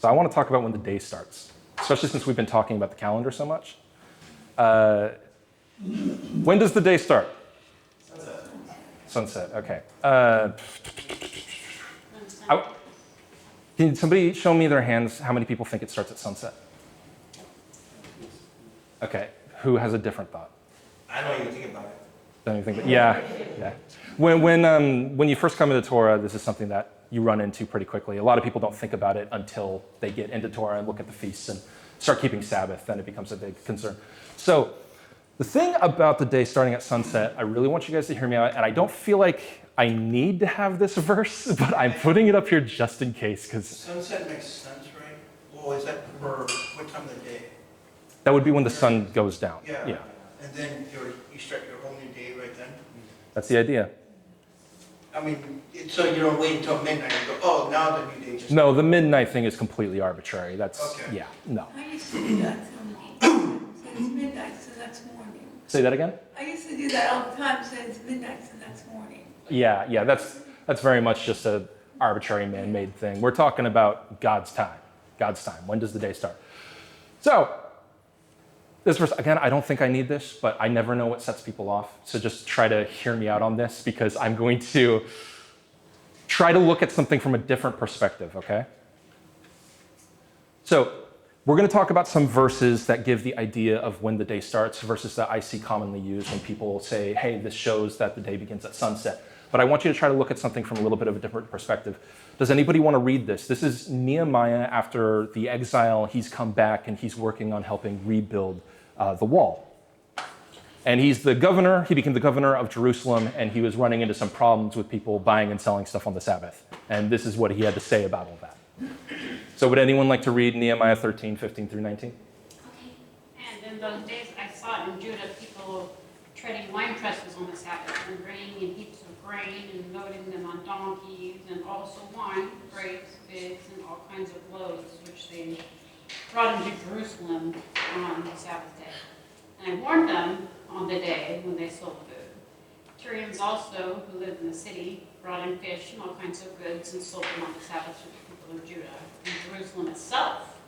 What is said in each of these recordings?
So I want to talk about when the day starts, especially since we've been talking about the calendar so much. When does the day start? Sunset, okay. Can somebody show me their hands, how many people think it starts at sunset? Okay, who has a different thought? I don't even think about it. Don't even think yeah. When you first come into Torah, this is something that you run into pretty quickly. A lot of people don't think about it until they get into Torah and look at the feasts and start keeping Sabbath, then it becomes a big concern. So the thing about the day starting at sunset, I really want you guys to hear me out, and I don't feel like I need to have this verse, but I'm putting it up here just in case. Because sunset makes sense, right? Well, is that for what time of the day? That would be when the sun goes down. Yeah. And then you start your whole new day right then? That's the idea. I mean, so you don't wait until midnight and go, oh, now the new day just... No, the midnight thing is completely arbitrary. That's, okay. Yeah, no. I used to do that so it's midnight, so that's morning. Say that again? I used to do that all the time, so it's midnight, so that's morning. Yeah, that's very much just an arbitrary man-made thing. We're talking about God's time. God's time. When does the day start? So, this verse, again, I don't think I need this, but I never know what sets people off. So just try to hear me out on this, because I'm going to try to look at something from a different perspective, okay? So we're going to talk about some verses that give the idea of when the day starts, verses that I see commonly used when people say, hey, this shows that the day begins at sunset. But I want you to try to look at something from a little bit of a different perspective. Does anybody want to read this? This is Nehemiah after the exile. He's come back and he's working on helping rebuild the wall. And he's the governor. He became the governor of Jerusalem, and he was running into some problems with people buying and selling stuff on the Sabbath. And this is what he had to say about all that. So would anyone like to read Nehemiah 13, 15 through 19? Okay. And in those days I saw in Judah people treading wine presses on the Sabbath and bringing in heaps of grain and loading them on donkeys, and also wine, grapes, figs, and all kinds of loaves, which they brought into Jerusalem on the Sabbath day. And I warned them on the day when they sold food. Tyrians also, who lived in the city, brought in fish and all kinds of goods and sold them on the Sabbath to the people of Judah and Jerusalem itself.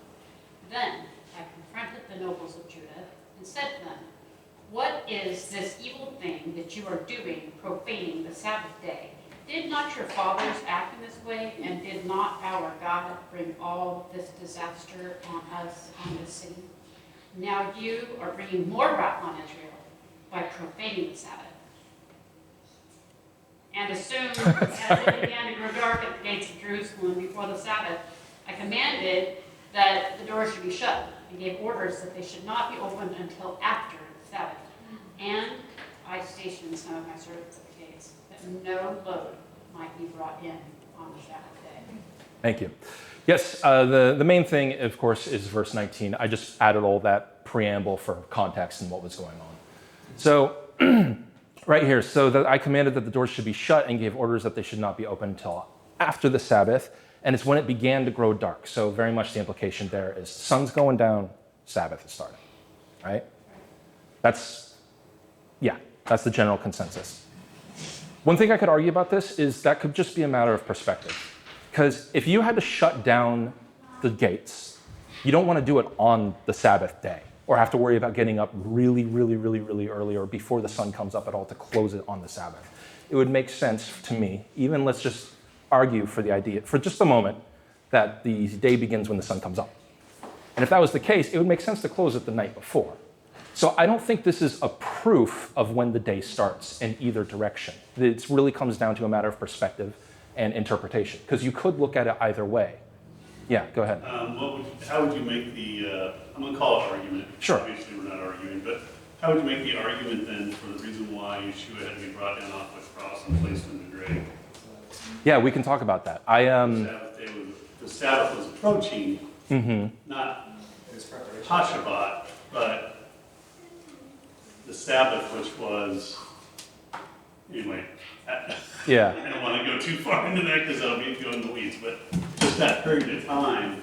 Then I confronted the nobles of Judah and said to them, what is this evil thing that you are doing, profaning the Sabbath day? Did not your fathers act in this way, and did not our God bring all this disaster on us, on this city? Now you are bringing more wrath on Israel by profaning the Sabbath. And as soon as it began to grow dark at the gates of Jerusalem before the Sabbath, I commanded that the doors should be shut, and gave orders that they should not be opened until after the Sabbath. And I stationed some of my servants at the gates, that no load might be brought in on the Sabbath day. Thank you. Yes, the main thing, of course, is verse 19. I just added all that preamble for context and what was going on. So, right here, so that I commanded that the doors should be shut and gave orders that they should not be opened until after the Sabbath, and it's when it began to grow dark. So very much the implication there is sun's going down, Sabbath is starting, right? That's the general consensus. One thing I could argue about this is that could just be a matter of perspective. Because if you had to shut down the gates, you don't want to do it on the Sabbath day or have to worry about getting up really, really, really, really early or before the sun comes up at all to close it on the Sabbath. It would make sense to me, even let's just argue for the idea, for just a moment, that the day begins when the sun comes up. And if that was the case, it would make sense to close it the night before. So I don't think this is a proof of when the day starts in either direction. It really comes down to a matter of perspective and interpretation, because you could look at it either way. Yeah, go ahead. How would you make the, I'm going to call it argument. Sure. Obviously we're not arguing, but how would you make the argument then for the reason why Yeshua had to be brought down off the cross and placed in the grave? Yeah, we can talk about that. The Sabbath was approaching, not Hashabbat, but the Sabbath, which was, anyway, Yeah. I don't want to go too far into that because I'll be going in the weeds, but just that period of time,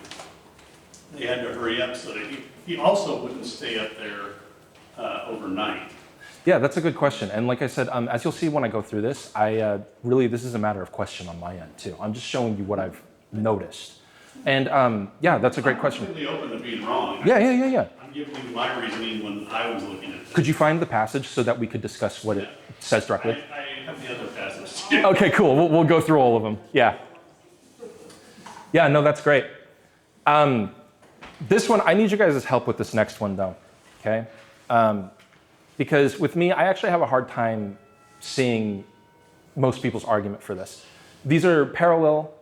they had to hurry up so that he also wouldn't stay up there overnight. Yeah, that's a good question. And like I said, as you'll see when I go through this, this is a matter of question on my end too. I'm just showing you what I've noticed. And yeah, that's a great I'm question. completely open to being wrong. Yeah. I'm giving you my reasoning when I was looking at this. Could you find the passage so that we could discuss what it says directly? I have the other passage. Okay, cool. We'll go through all of them. Yeah. Yeah, no, that's great. This one, I need you guys' help with this next one, though, okay? Because with me, I actually have a hard time seeing most people's argument for this. These are parallel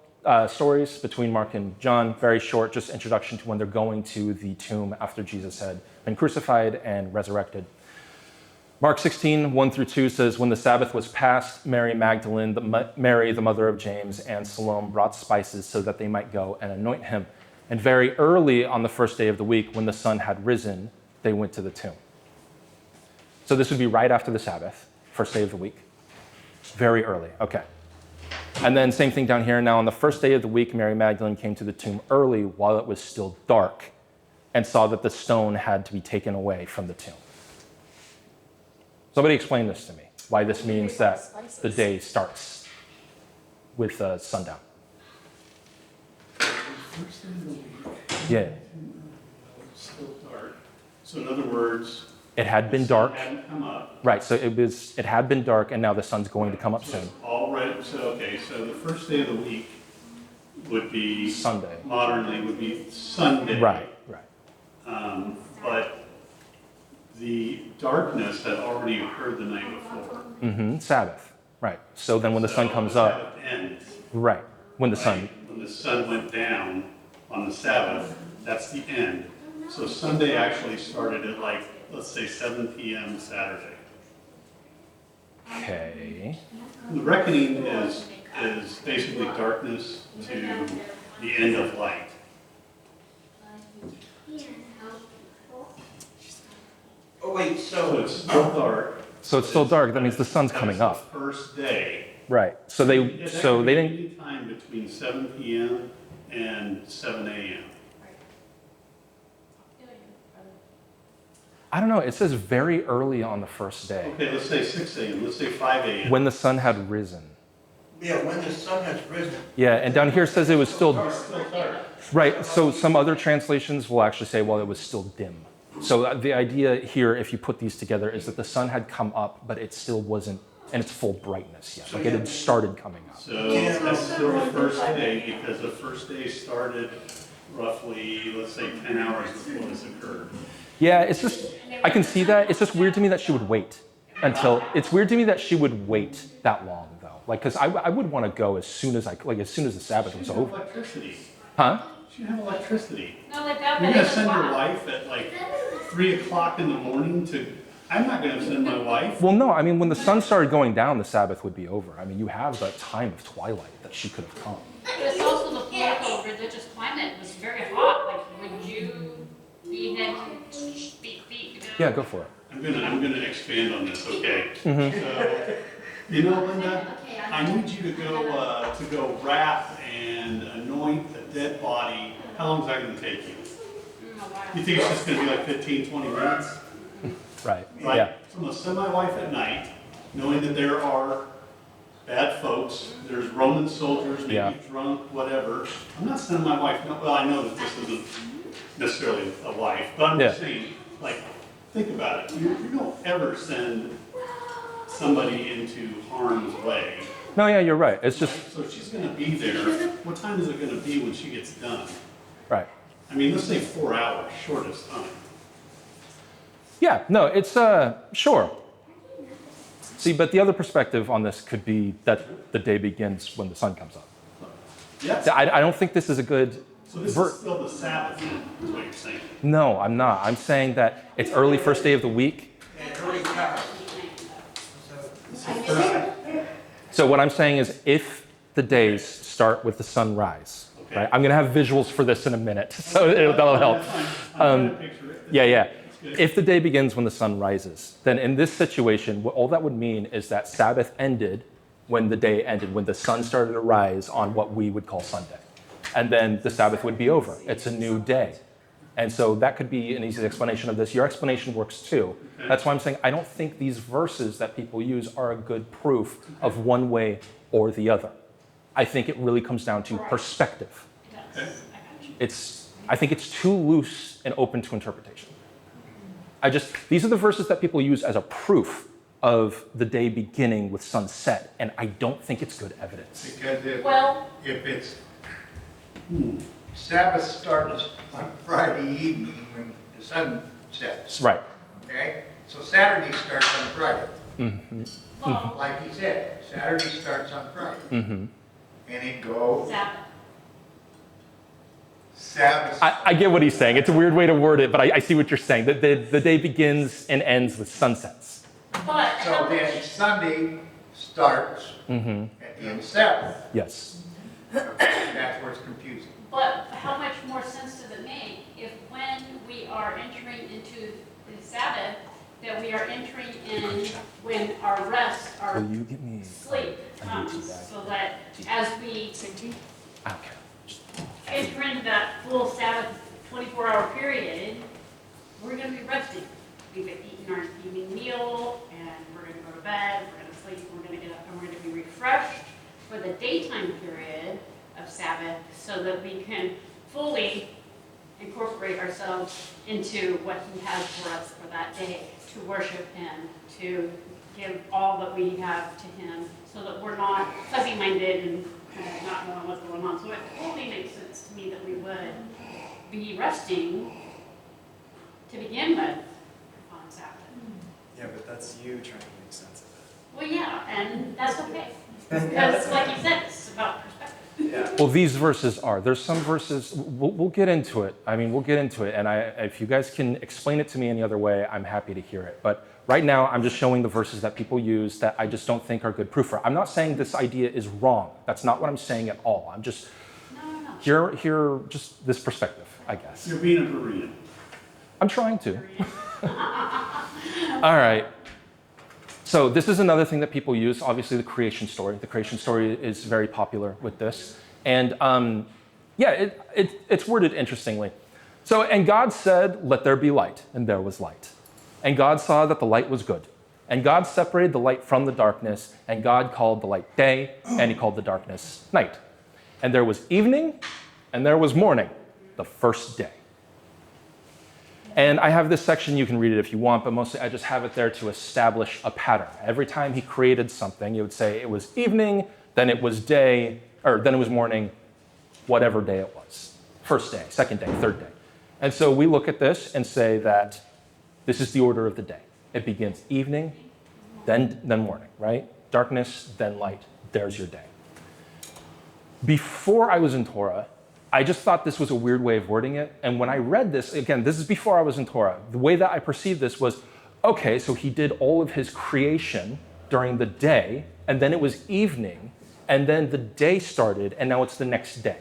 stories between Mark and John, very short, just introduction to when they're going to the tomb after Jesus had been crucified and resurrected. Mark 16, 1-2 says, when the Sabbath was past, Mary Magdalene, Mary, the mother of James, and Salome brought spices so that they might go and anoint him. And very early on the first day of the week, when the sun had risen, they went to the tomb. So this would be right after the Sabbath, first day of the week. Very early, okay. And then same thing down here. Now on the first day of the week, Mary Magdalene came to the tomb early while it was still dark and saw that the stone had to be taken away from the tomb. Somebody explain this to me, why this means that the day starts with sundown. Yeah. Still dark. So in other words, It had been the sun dark. hadn't come up. Right, so it had been dark, and now the sun's going to come up So soon. it's all right. So okay, so the first day of the week would be Sunday. Modernly would be Sunday. Right. But the darkness had already occurred the night before. Sabbath. Right. So then when the sun So comes the up, Sabbath ends. right, when the sun, Right? When the sun went down on the Sabbath, that's the end. So Sunday actually started at like, let's say 7 p.m. Saturday. okay. The reckoning is basically darkness to the end of light. Oh, wait, So so, it's still dark. So it's still dark, that means the sun's coming That's up. the first day. Right, so they didn't, Any time between 7 p.m. and 7 a.m. I don't know, it says very early on the first day, Okay, let's say 6 a.m., let's say 5 a.m. when the sun had risen. yeah, when the sun has risen. Yeah, and down here it says it was still, It's still dark. right, so some other translations will actually say, well, it was still dim. So the idea here, if you put these together, is that the sun had come up, but it still wasn't in its full brightness yet. Like it had started coming up. So that's still the first day, because the first day started roughly, let's say, 10 hours before this occurred. Yeah, it's just, I can see that. It's just weird to me that she would wait it's weird to me that she would wait that long, though. Like, because I would want to go as soon as as soon as the Sabbath was She didn't have over. electricity. Huh? She didn't have electricity. No, like that, You're but gonna it's send your fine. wife at like 3 o'clock in the morning to, I'm not gonna send my wife. Well, no, I mean, when the sun started going down, the Sabbath would be over. I mean, you have the time of twilight that she could have come. But it's also the political, religious climate was very hot. Like, would you be then speak? Yeah, go for it. I'm gonna expand on this, okay? So, you know, Linda, I need you to go wrap and anoint a dead body. How long is that gonna take you? You think it's just gonna be like 15, 20 minutes? Right. Right? Yeah. So I'm gonna send my wife at night, knowing that there are bad folks, there's Roman soldiers, maybe Yeah. drunk, whatever. I'm not sending my wife, no, well, I know that this isn't necessarily a wife, but I'm just Yeah. saying, like, think about it. You don't ever send somebody into harm's way. No, yeah, you're right. It's just, So if she's gonna be there, what time is it gonna be when she gets done? right. I mean, let's say 4 hours, shortest time. Yeah, no, it's, sure. See, but the other perspective on this could be that the day begins when the sun comes up. Yes. I don't think this is a good, So this is still the Sabbath, then, is what you're saying. no, I'm not. I'm saying that it's early first day of the week. And early hours. So what I'm saying is if the days start with the sunrise, Okay. right? I'm going to have visuals for this in a minute, so that'll help. That's fine. I'm trying to picture it. Yeah. good. If the day begins when the sun rises, then in this situation, all that would mean is that Sabbath ended when the day ended, when the sun started to rise on what we would call Sunday. And then the Sabbath would be over. It's a new day. And so that could be an easy explanation of this. Your explanation works too. Okay. That's why I'm saying I don't think these verses that people use are a good proof of one way or the other. I think it really comes down to perspective. Okay. I think it's too loose and open to interpretation. These are the verses that people use as a proof of the day beginning with sunset, and I don't think it's good evidence. Because Well- if it's, Sabbath starts on Friday evening when the sun sets. Right. Okay? So Saturday starts on Friday. Well, Like he said, Saturday starts on Friday. Mm-hmm. And it goes, Sabbath. Sabbath. I get what he's saying. It's a weird way to word it, but I see what you're saying. The day begins and ends with sunsets. But So how then much, Sunday starts at the end of Sabbath. Yes. That's where it's confusing. but how much more sense does it make if when we are entering into the Sabbath, that we are entering in when our rest, our Will you give me sleep comes, so that as we I don't care. enter into that full Sabbath 24-hour period, we're going to be resting. We've eaten our evening meal, and we're going to go to bed, we're going to sleep, we're going to get up, and we're going to be refreshed for the daytime period of Sabbath, so that we can fully incorporate ourselves into what He has for us for that day, to worship Him, to give all that we have to Him, so that we're not fuzzy-minded and not knowing what's going on. So it totally makes sense to me that we would be resting to begin with on Sabbath. Yeah, but that's you trying to make sense of it. Well, yeah, and that's okay. Because like you said, it's about perspective. Yeah. Well, these verses are. There's some verses, we'll get into it. I mean, we'll get into it. And if you guys can explain it to me any other way, I'm happy to hear it. But right now, I'm just showing the verses that people use that I just don't think are good proof for. I'm not saying this idea is wrong. That's not what I'm saying at all. I'm just here just this perspective, I guess. You're being a Berean. I'm trying to. All right. So this is another thing that people use, obviously the creation story. The creation story is very popular with this. And it's worded interestingly. So, and God said, let there be light, and there was light. And God saw that the light was good. And God separated the light from the darkness, and God called the light day, and He called the darkness night. And there was evening, and there was morning, the first day. And I have this section, you can read it if you want, but mostly I just have it there to establish a pattern. Every time He created something, He would say it was evening, then it was day, or then it was morning, whatever day it was. First day, second day, third day. And so we look at this and say that this is the order of the day. It begins evening, then morning, right? Darkness, then light. There's your day. Before I was in Torah, I just thought this was a weird way of wording it. And when I read this, again, this is before I was in Torah, the way that I perceived this was, okay, so He did all of His creation during the day, and then it was evening, and then the day started, and now it's the next day.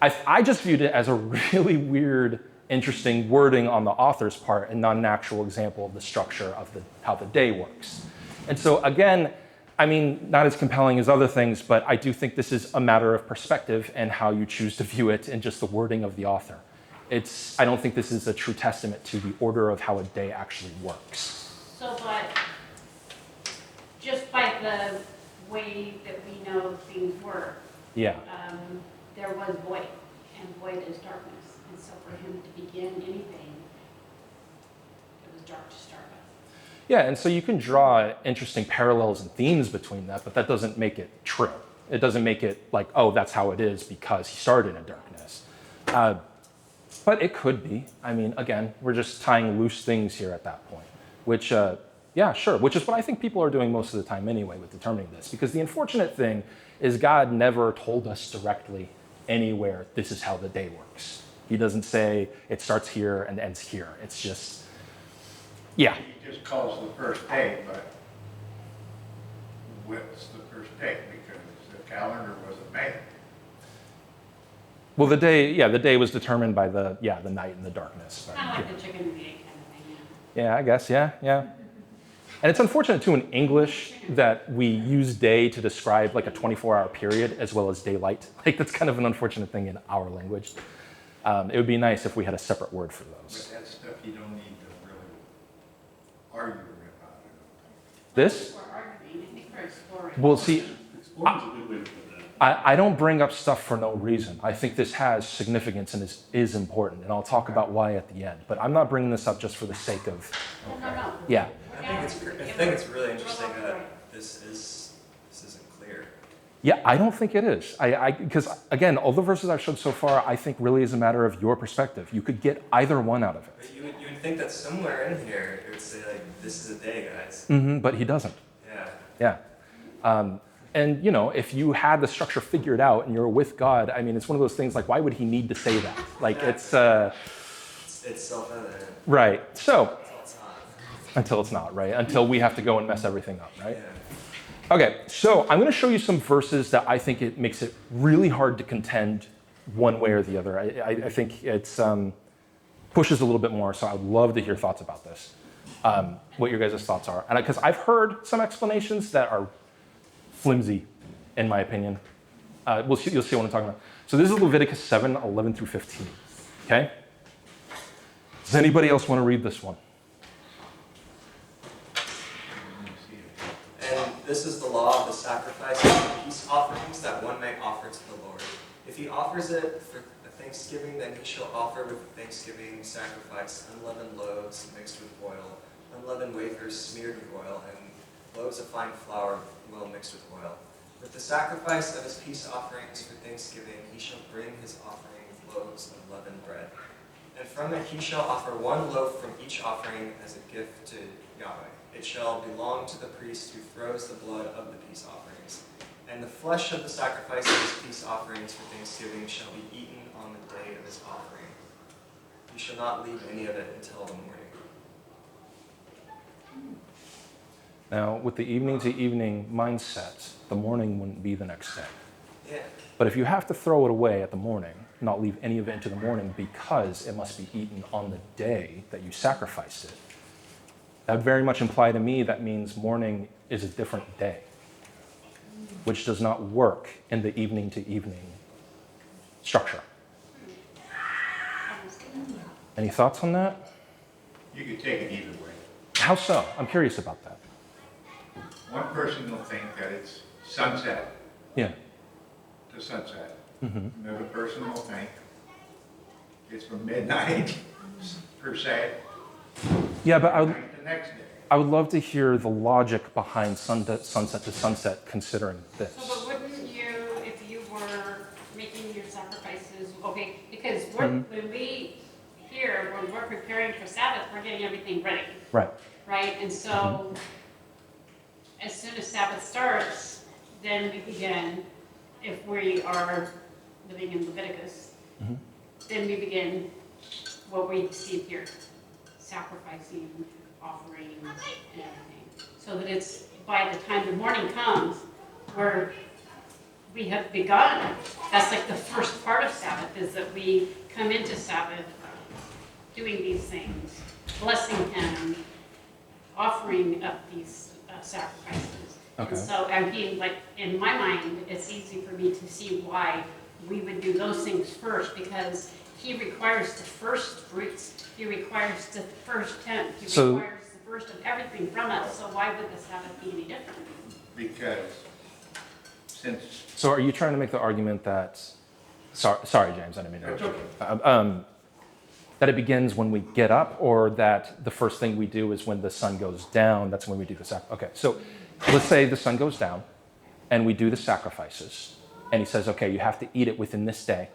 I just viewed it as a really weird, interesting wording on the author's part and not an actual example of the structure of how the day works. And so again, I mean, not as compelling as other things, but I do think this is a matter of perspective and how you choose to view it and just the wording of the author. I don't think this is a true testament to the order of how a day actually works. So, but just by the way that we know things work, Yeah. there was void, and void is darkness. And so for Him to begin anything, it was dark to start with. Yeah, and so you can draw interesting parallels and themes between that, but that doesn't make it true. It doesn't make it like, oh, that's how it is because He started in darkness. But it could be. I mean, again, we're just tying loose things here at that point, which, yeah, sure, which is what I think people are doing most of the time anyway with determining this. Because the unfortunate thing is God never told us directly anywhere this is how the day works. He doesn't say it starts here and ends here. It's just, yeah. He just calls the first day, but what's the first day? Because the calendar wasn't made. Well, the day was determined by the night and the darkness. But, Kind of like yeah. the chicken and the egg kind of thing, Yeah, I guess, yeah. And it's unfortunate, too, in English that we use day to describe like a 24-hour period as well as daylight. Like, that's kind of an unfortunate thing in our language. It would be nice if we had a separate word for those. But that's stuff you don't need to really argue about. This? We're arguing, I think we're exploring. Well, see, Exploring's a good way to put that. I don't bring up stuff for no reason. I think this has significance and is important, and I'll talk about why at the end. But I'm not bringing this up just for the sake of, No. yeah. I think it's really interesting that this isn't clear. Yeah, I don't think it is. Because again, all the verses I've showed so far, I think really is a matter of your perspective. You could get either one out of it. But you would think that somewhere in here it would say like, this is a day, guys. But he doesn't. Yeah. Yeah. And you know, if you had the structure figured out and you're with God, I mean, it's one of those things like, why would he need to say that? Like, it's self-evident. right. So It's not. until it's not, right? Until we have to go and mess everything up, right? Yeah. Okay, so I'm going to show you some verses that I think it makes it really hard to contend one way or the other. I think it's pushes a little bit more, so I would love to hear thoughts about this, what your guys' thoughts are. And because I've heard some explanations that are flimsy, in my opinion. You'll see what I'm talking about. So this is Leviticus 7, 11 through 15, okay? Does anybody else want to read this one? And this is the law of the sacrifices and peace offerings that one may offer to the Lord. If he offers it for a thanksgiving, then he shall offer with the thanksgiving sacrifice unleavened loaves mixed with oil, unleavened wafers smeared with oil, and loaves of fine flour well mixed with oil. With the sacrifice of his peace offerings for thanksgiving, he shall bring his offering of loaves of leavened bread. And from it he shall offer one loaf from each offering as a gift to Yahweh. It shall belong to the priest who throws the blood of the peace offerings. And the flesh of the sacrifice of his peace offerings for thanksgiving shall be eaten on the day of his offering. You shall not leave any of it until the morning. Now, with the evening to evening mindset, the morning wouldn't be the next day. Yeah. But if you have to throw it away at the morning, not leave any of it into the morning because it must be eaten on the day that you sacrificed it, that would very much imply to me that means morning is a different day, which does not work in the evening to evening structure. Any thoughts on that? You could take it either way. How so? I'm curious about that. One person will think that it's sunset Yeah. to sunset. Mm-hmm. Another person will think it's from midnight, per se, Yeah, but to the next day. I would love to hear the logic behind sunset to sunset considering this. So, but wouldn't you, if you were making your sacrifices, okay, because when we're preparing for Sabbath, we're getting everything ready, Right. right? And so, as soon as Sabbath starts, then we begin, if we are living in Leviticus, then we begin what we see here, sacrificing, offering, and everything. So that it's, by the time the morning comes, where we have begun, that's like the first part of Sabbath, is that we come into Sabbath doing these things, blessing him, offering up these sacrifices. Okay. And so, I mean, like, in my mind, it's easy for me to see why we would do those things first, because he requires the first fruits, he requires the first tenth, he requires the first of everything from us, so why would the Sabbath be any different? Because since, So are you trying to make the argument that, sorry James, I didn't mean to it's interrupt okay. you. That it begins when we get up, or that the first thing we do is when the sun goes down, that's when we do the sacrifice? Okay, so let's say the sun goes down and we do the sacrifices, and he says, okay, you have to eat it within this day,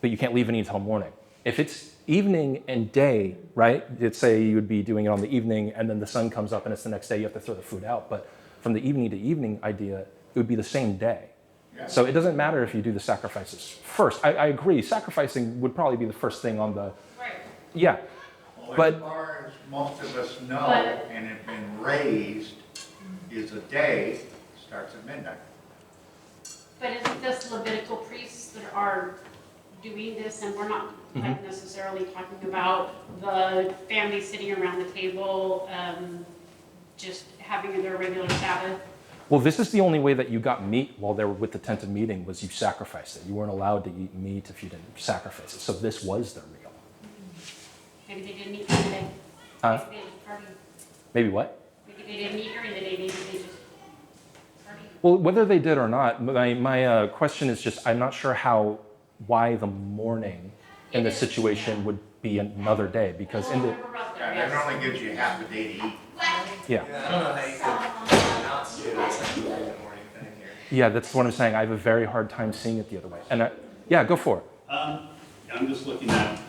but you can't leave any until morning. If it's evening and day, right, let's say you would be doing it on the evening and then the sun comes up and it's the next day, you have to throw the food out, but from the evening to evening idea, it would be the same day. Yeah. So it doesn't matter if you do the sacrifices first. I agree, sacrificing would probably be the first thing on the, Right. yeah. Well, But- as far as most of us know But- and have been raised, is a day starts at midnight. But isn't this Levitical priests that are doing this, and we're not like necessarily talking about the family sitting around the table, just having their regular Sabbath? Well, this is the only way that you got meat while they were with the tent of meeting, was you sacrificed it. You weren't allowed to eat meat if you didn't sacrifice it. So this was their meal. Maybe they didn't eat during the day. Huh? Maybe they just partied. Maybe what? Maybe they didn't eat during the day, maybe they just partied. Well, whether they did or not, my question is just, I'm not sure why the morning in this situation would be another day, because in the, Yeah, that only gives you half a day to eat. yeah. I don't know how you could not see it as like a morning thing here. Yeah, that's what I'm saying. I have a very hard time seeing it the other way. And yeah, go for it. I'm just looking at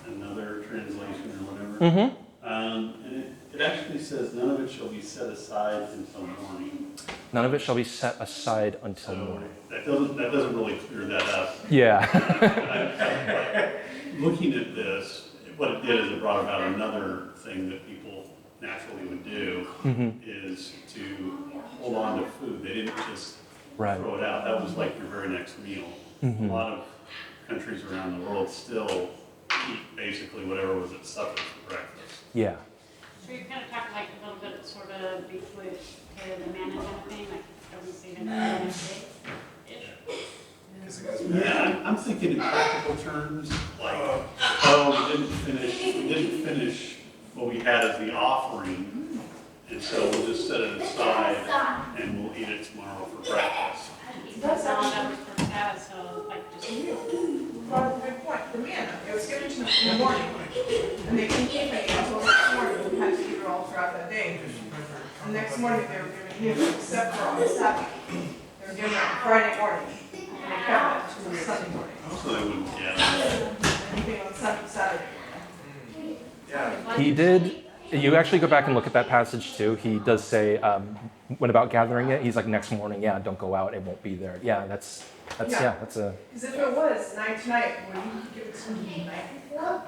another translation or whatever. Mm-hmm. And it actually says, none of it shall be set aside until morning. None of it shall be set aside until So morning. that doesn't really clear that up. Yeah. Looking at this, what it did is it brought about another thing that people naturally would do, is to hold on to food. They didn't just Right. throw it out. That was like your very next meal. A lot of countries around the world still eat basically whatever was at supper for breakfast. Yeah. So you're kind of talking like a little bit sort of before the manna kind of thing, like are we saying ish? Yeah, I'm thinking in practical terms, like, oh, we didn't finish what we had as the offering, and so we'll just set it aside and we'll eat it tomorrow for breakfast. That's That actually was for that, so like just. brought up a good point. The manna, it was given to them in the morning, and they didn't keep it until the next morning. We had to eat it all throughout that day. The next morning, they were given new, except for on the Sabbath. They were given on Friday morning, and they kept it to Sunday morning. So they wouldn't, yeah. Anything on Sunday, Saturday. Yeah. He did. You actually go back and look at that passage too. He does say, when about gathering it, he's like, next morning, yeah, don't go out, it won't be there. Yeah, that's a. Because if it was night tonight, would you give it to them the night before?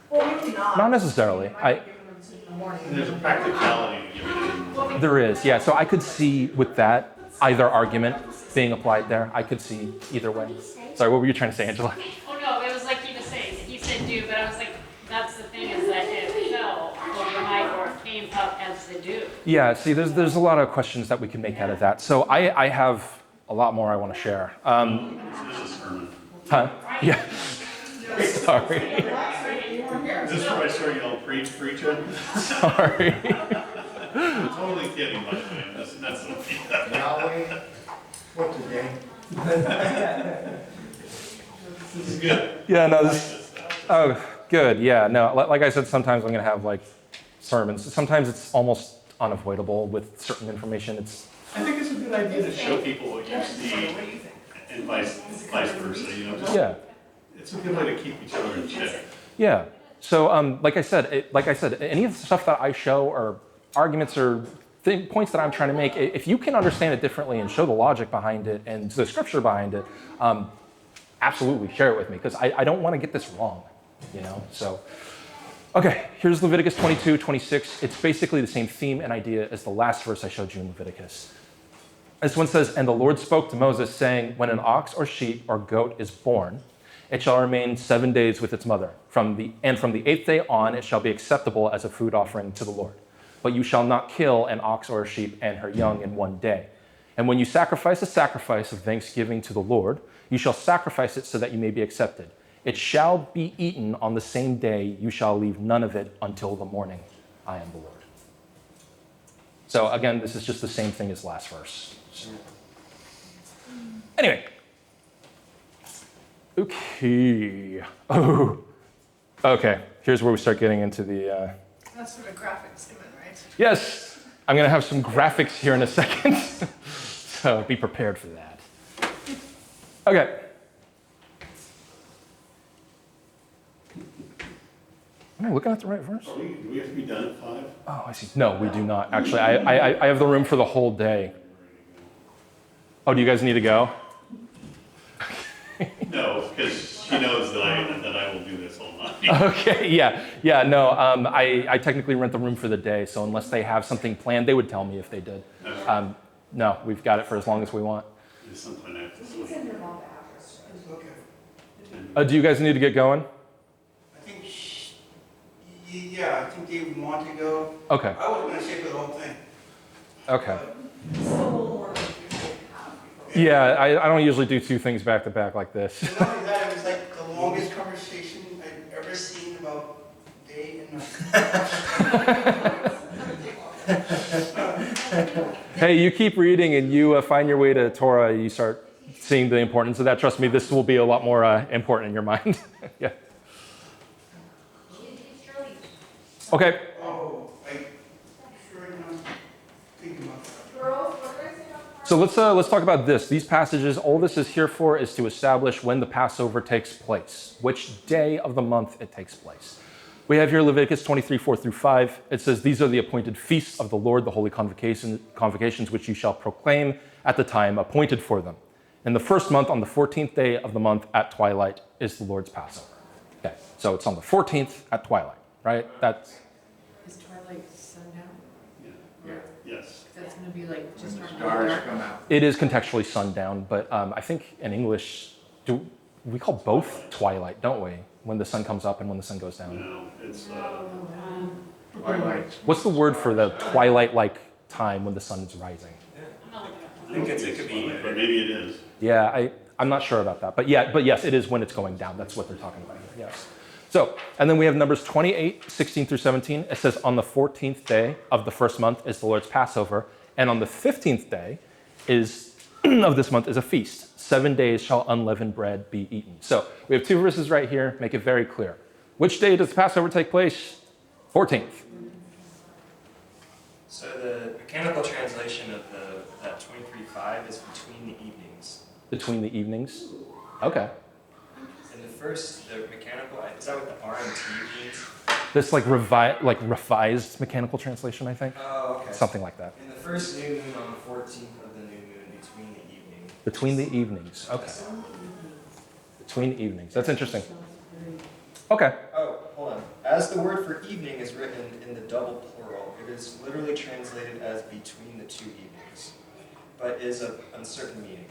Well, maybe not. Not necessarily. You might be giving them to them in the morning. And there's a practicality to giving it in the morning. There is, yeah. So I could see with that either argument being applied there. I could see either way. Sorry, what were you trying to say, Angela? Oh no, it was like he was saying, he said do, but I was like, that's the thing is that it fell overnight or it came up as the dew. Yeah, see, there's a lot of questions that we can make out of that. So I have a lot more I want to share. This is a sermon. Huh? Yeah. Sorry. Is this where I start yelling, preaching? Sorry. I'm totally kidding, by the way. That's the Yahweh, what's the day? This is good. Yeah, no, I like this. this stuff. Oh, good. Yeah, no. Like I said, sometimes I'm gonna have like sermons. Sometimes it's almost unavoidable with certain information. I think it's a good idea to show people what you see and vice versa, you know, just, Yeah. it's a good way to keep each other in check. Yeah. So, like I said, any of the stuff that I show or arguments or points that I'm trying to make, if you can understand it differently and show the logic behind it and the scripture behind it, absolutely share it with me, because I don't want to get this wrong, you know. So, okay, here's Leviticus 22:26. It's basically the same theme and idea as the last verse I showed you in Leviticus. This one says, "And the Lord spoke to Moses, saying, when an ox or sheep or goat is born, it shall remain 7 days with its mother. From the 8th day on, it shall be acceptable as a food offering to the Lord. But you shall not kill an ox or a sheep and her young in 1 day. And when you sacrifice a sacrifice of thanksgiving to the Lord, you shall sacrifice it so that you may be accepted. It shall be eaten on the same day. You shall leave none of it until the morning. I am the Lord." So again, this is just the same thing as last verse. Anyway. Okay. Oh. Okay. Here's where we start getting into the. That's where the graphics come in, right? Yes, I'm going to have some graphics here in a second. So be prepared for that. Okay. Am I looking at the right verse? Do we have to be done at 5? Oh, I see. No, we do not. Actually, I have the room for the whole day. Oh, do you guys need to go? No, because she knows that I will do this all night. Okay, yeah, no, I technically rent the room for the day, so unless they have something planned, they would tell me if they did. No, we've got it for as long as we want. There's something I have to sleep. Okay. Do you guys need to get going? I think, yeah, I think they want to go. Okay, I was gonna say for the whole thing. okay. But Yeah, I don't usually do two things back to back like this. not only that, it was like the longest conversation I've ever seen about day and night. Hey, you keep reading and you find your way to Torah, you start seeing the importance of that. Trust me, this will be a lot more important in your mind. Yeah. Okay. Oh, I sure enough, thinking about that. Girls, what did I say about So let's talk about this. These passages, all this is here for is to establish when the Passover takes place, which day of the month it takes place. We have here Leviticus 23, 4 through 5. It says, "These are the appointed feasts of the Lord, the holy convocations which you shall proclaim at the time appointed for them. In the first month, on the 14th day of the month at twilight, is the Lord's Passover." Okay, so it's on the 14th at twilight, right? That's Is twilight sundown? Yes. That's gonna be like When just the around stars dark. come out. it is contextually sundown, but I think in English, do we call both twilight, don't we? When the sun comes up and when the sun goes down. No, it's, Twilight's What's the word for the twilight-like time when the sun is rising? I think it could be but maybe it is. Yeah, I'm not sure about that. But yes, it is when it's going down. That's what they're talking about here, yes. So, and then we have Numbers 28, 16 through 17. It says, "On the 14th day of the first month is the Lord's Passover, and on the 15th day of this month is a feast. 7 days shall unleavened bread be eaten." So we have two verses right here, make it very clear. Which day does the Passover take place? 14th. So the mechanical translation of that 23:5 is between the evenings. Between the evenings. Okay. In the first, the mechanical, is that what the RMT means? This like revised mechanical translation, I think. Oh, okay. Something like that. In the first new moon on the 14th of the new moon, between the evening. Between the evenings. Okay. Between evenings. That's interesting. Okay. Oh, hold on. As the word for evening is written in the double plural, it is literally translated as between the two evenings, but is of uncertain meaning.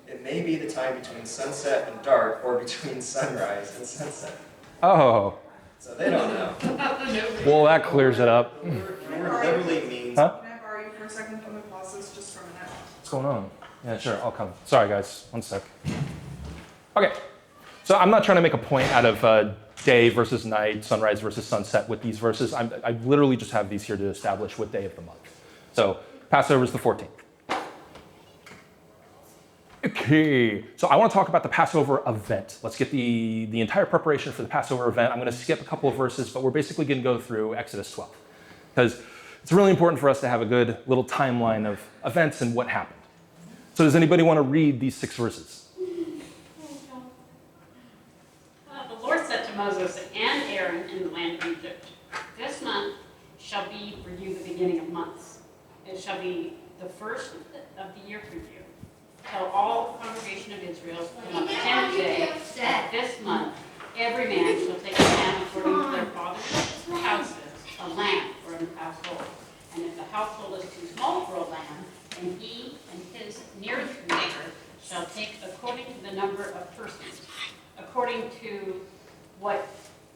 It may be the time between sunset and dark, or between sunrise and sunset. Oh, So they don't know. well, that clears it up. The word literally means Huh? Can I borrow you for a second from the classes, just for a minute? What's going on? Yeah, sure, I'll come. Sorry, guys. One sec. Okay. So I'm not trying to make a point out of day versus night, sunrise versus sunset with these verses. I literally just have these here to establish what day of the month. So Passover is the 14th. Okay, so I want to talk about the Passover event. Let's get the entire preparation for the Passover event. I'm going to skip a couple of verses, but we're basically going to go through Exodus 12 because it's really important for us to have a good little timeline of events and what happened. So does anybody want to read these 6 verses? The Lord said to Moses and Aaron in the land of Egypt, "This month shall be for you the beginning of months. It shall be the first of the year for you. Tell all the congregation of Israel, on the 10th day of this month, every man shall take a lamb according to their father's houses, a lamb for an household. And if the household is too small for a lamb, then he and his nearest neighbor shall take according to the number of persons. According to what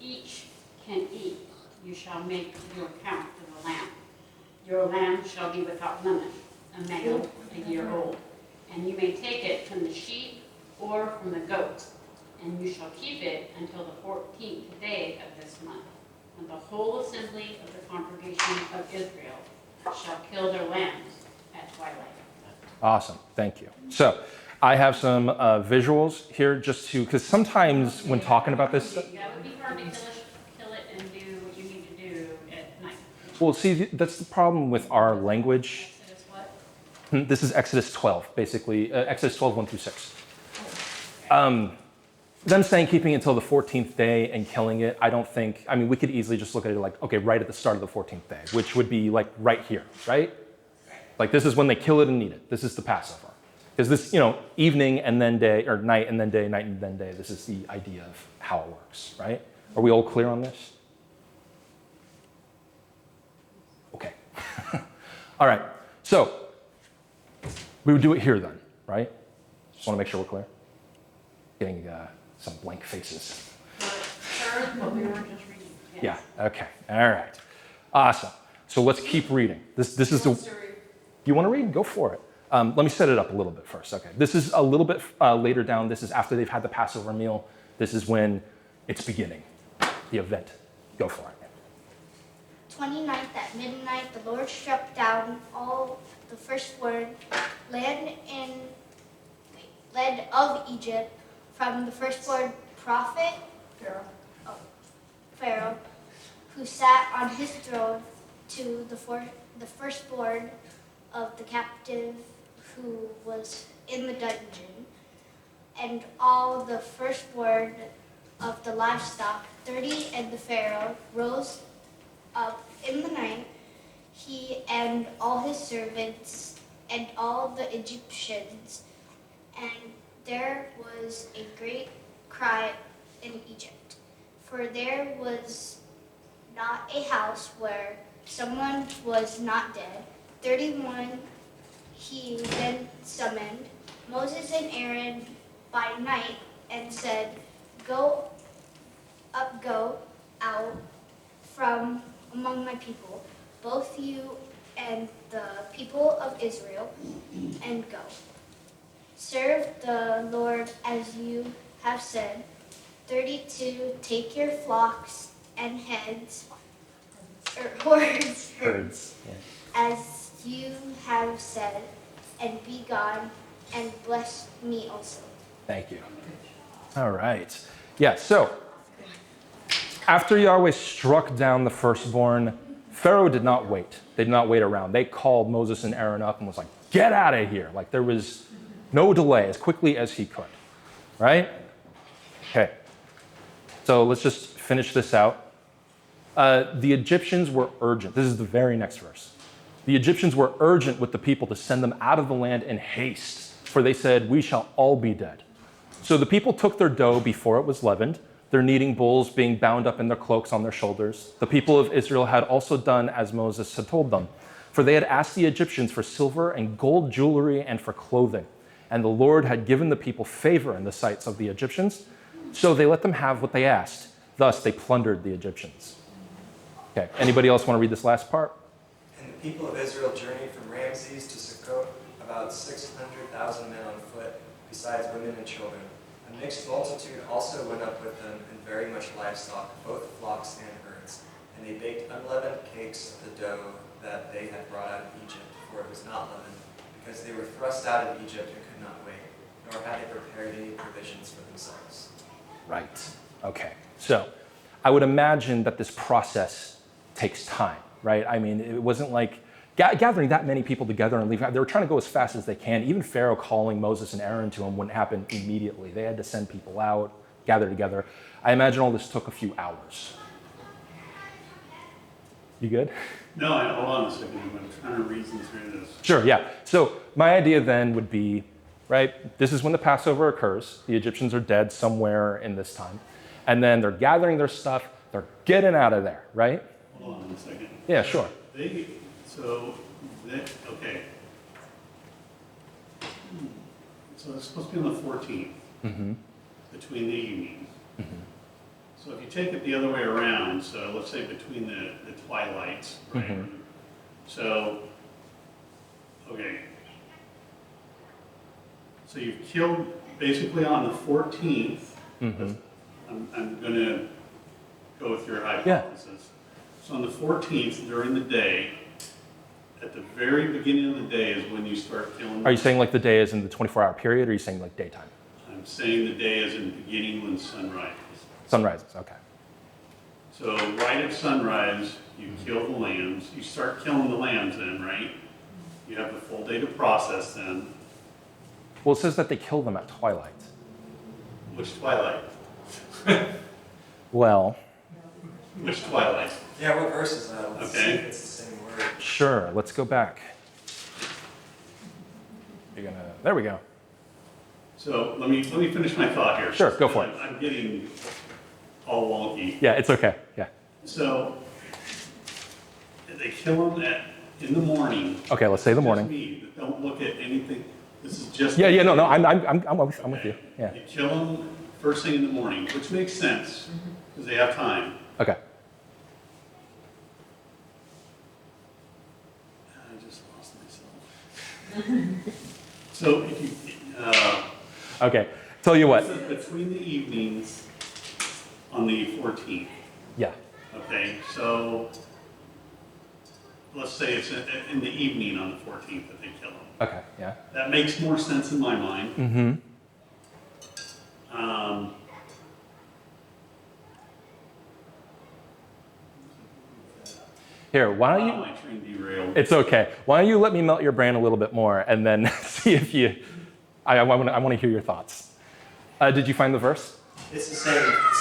each can eat, you shall make your count of the lamb. Your lamb shall be without blemish, a male, a year old. And you may take it from the sheep or from the goats, and you shall keep it until the 14th day of this month. And the whole assembly of the congregation of Israel shall kill their lambs at twilight." Awesome, thank you. So I have some visuals here just to, because sometimes when talking about this, That would be hard to kill it and do what you need to do at night. well, see, that's the problem with our language. Exodus what? This is Exodus 12, basically, Exodus 12, 1 through 6. Them saying keeping it until the 14th day and killing it, I don't think, I mean, we could easily just look at it like, okay, right at the start of the 14th day, which would be like right here, right? Like this is when they kill it and eat it. This is the Passover. Because this, evening and then day, or night and then day, night and then day, this is the idea of how it works, right? Are we all clear on this? Okay. All right, so we would do it here then, right? Just want to make sure we're clear. Getting some blank faces. Third, what we were just reading. Yeah, okay, all right. Awesome. So let's keep reading. This is the, you want to read? Go for it. Let me set it up a little bit first. Okay, this is a little bit later down. This is after they've had the Passover meal. This is when it's beginning, the event. Go for it. 29th at midnight, the Lord struck down all the firstborn land of Egypt, from the firstborn prophet, Pharaoh, who sat on his throne, to the firstborn of the captive who was in the dungeon, and all the firstborn of the livestock. 30, and the Pharaoh rose up in the night, he and all his servants and all the Egyptians, and there was a great cry in Egypt, for there was not a house where someone was not dead. 31, he then summoned Moses and Aaron by night and said, go out from among my people, both you and the people of Israel, and go. Serve the Lord as you have said. 32, take your flocks and hordes, Herds. Yeah. as you have said, and be gone, and bless me also. Thank you. All right. Yeah, so after Yahweh struck down the firstborn, Pharaoh did not wait. They did not wait around. They called Moses and Aaron up and was like, get out of here. Like there was no delay, as quickly as he could, right? Okay. So let's just finish this out. The Egyptians were urgent. This is the very next verse. The Egyptians were urgent with the people to send them out of the land in haste, for they said, we shall all be dead. So the people took their dough before it was leavened, their kneading bowls being bound up in their cloaks on their shoulders. The people of Israel had also done as Moses had told them, for they had asked the Egyptians for silver and gold jewelry and for clothing. And the Lord had given the people favor in the sights of the Egyptians, so they let them have what they asked. Thus they plundered the Egyptians. Okay, anybody else want to read this last part? And the people of Israel journeyed from Ramses to Succoth, about 600,000 men on foot, besides women and children. A mixed multitude also went up with them, and very much livestock, both flocks and herds. And they baked unleavened cakes of the dough that they had brought out of Egypt, for it was not leavened, because they were thrust out of Egypt and could not wait, nor had they prepared any provisions for themselves. Right. Okay. So I would imagine that this process takes time, right? I mean, it wasn't like gathering that many people together and leaving. They were trying to go as fast as they can. Even Pharaoh calling Moses and Aaron to him wouldn't happen immediately. They had to send people out, gather together. I imagine all this took a few hours. You good? No, hold on a second. I'm trying to reason through this. Sure, yeah. So my idea then would be, right, this is when the Passover occurs. The Egyptians are dead somewhere in this time. And then they're gathering their stuff. They're getting out of there, right? Hold on a second. Yeah, sure. Okay. So it's supposed to be on the 14th, between the evenings. So if you take it the other way around, so let's say between the twilights, right? So, okay. So you've killed basically on the 14th. I'm going to go with your hypothesis. Yeah. So on the 14th, during the day, at the very beginning of the day is when you start killing. Are you saying like the day is in the 24-hour period, or are you saying like daytime? I'm saying the day is in the beginning when the sun rises. Sun rises, okay. So right at sunrise, you kill the lambs. You start killing the lambs then, right? You have the full day to process them. Well, it says that they kill them at twilight. Which twilight? Well. Which twilight? Yeah, what verse is that? Let's see Okay. if it's the same word. Sure, let's go back. There we go. So let me finish my thought here. Sure, go for it. I'm getting all wonky. Yeah, it's okay, yeah. So they kill them in the morning. Okay, let's say the morning. Just me. Don't look at anything. This is just Yeah, no, I'm with you. Yeah. You kill them first thing in the morning, which makes sense because they have time. Okay. I just lost myself. So if you Okay, tell you what. this is between the evenings on the 14th. Yeah. Okay, so let's say it's in the evening on the 14th that they kill him. Okay, yeah. That makes more sense in my mind. Mm-hmm. Here, why don't you... My train derailed. It's okay. Why don't you let me melt your brain a little bit more and then see if you... I want to hear your thoughts. Did you find the verse? It's the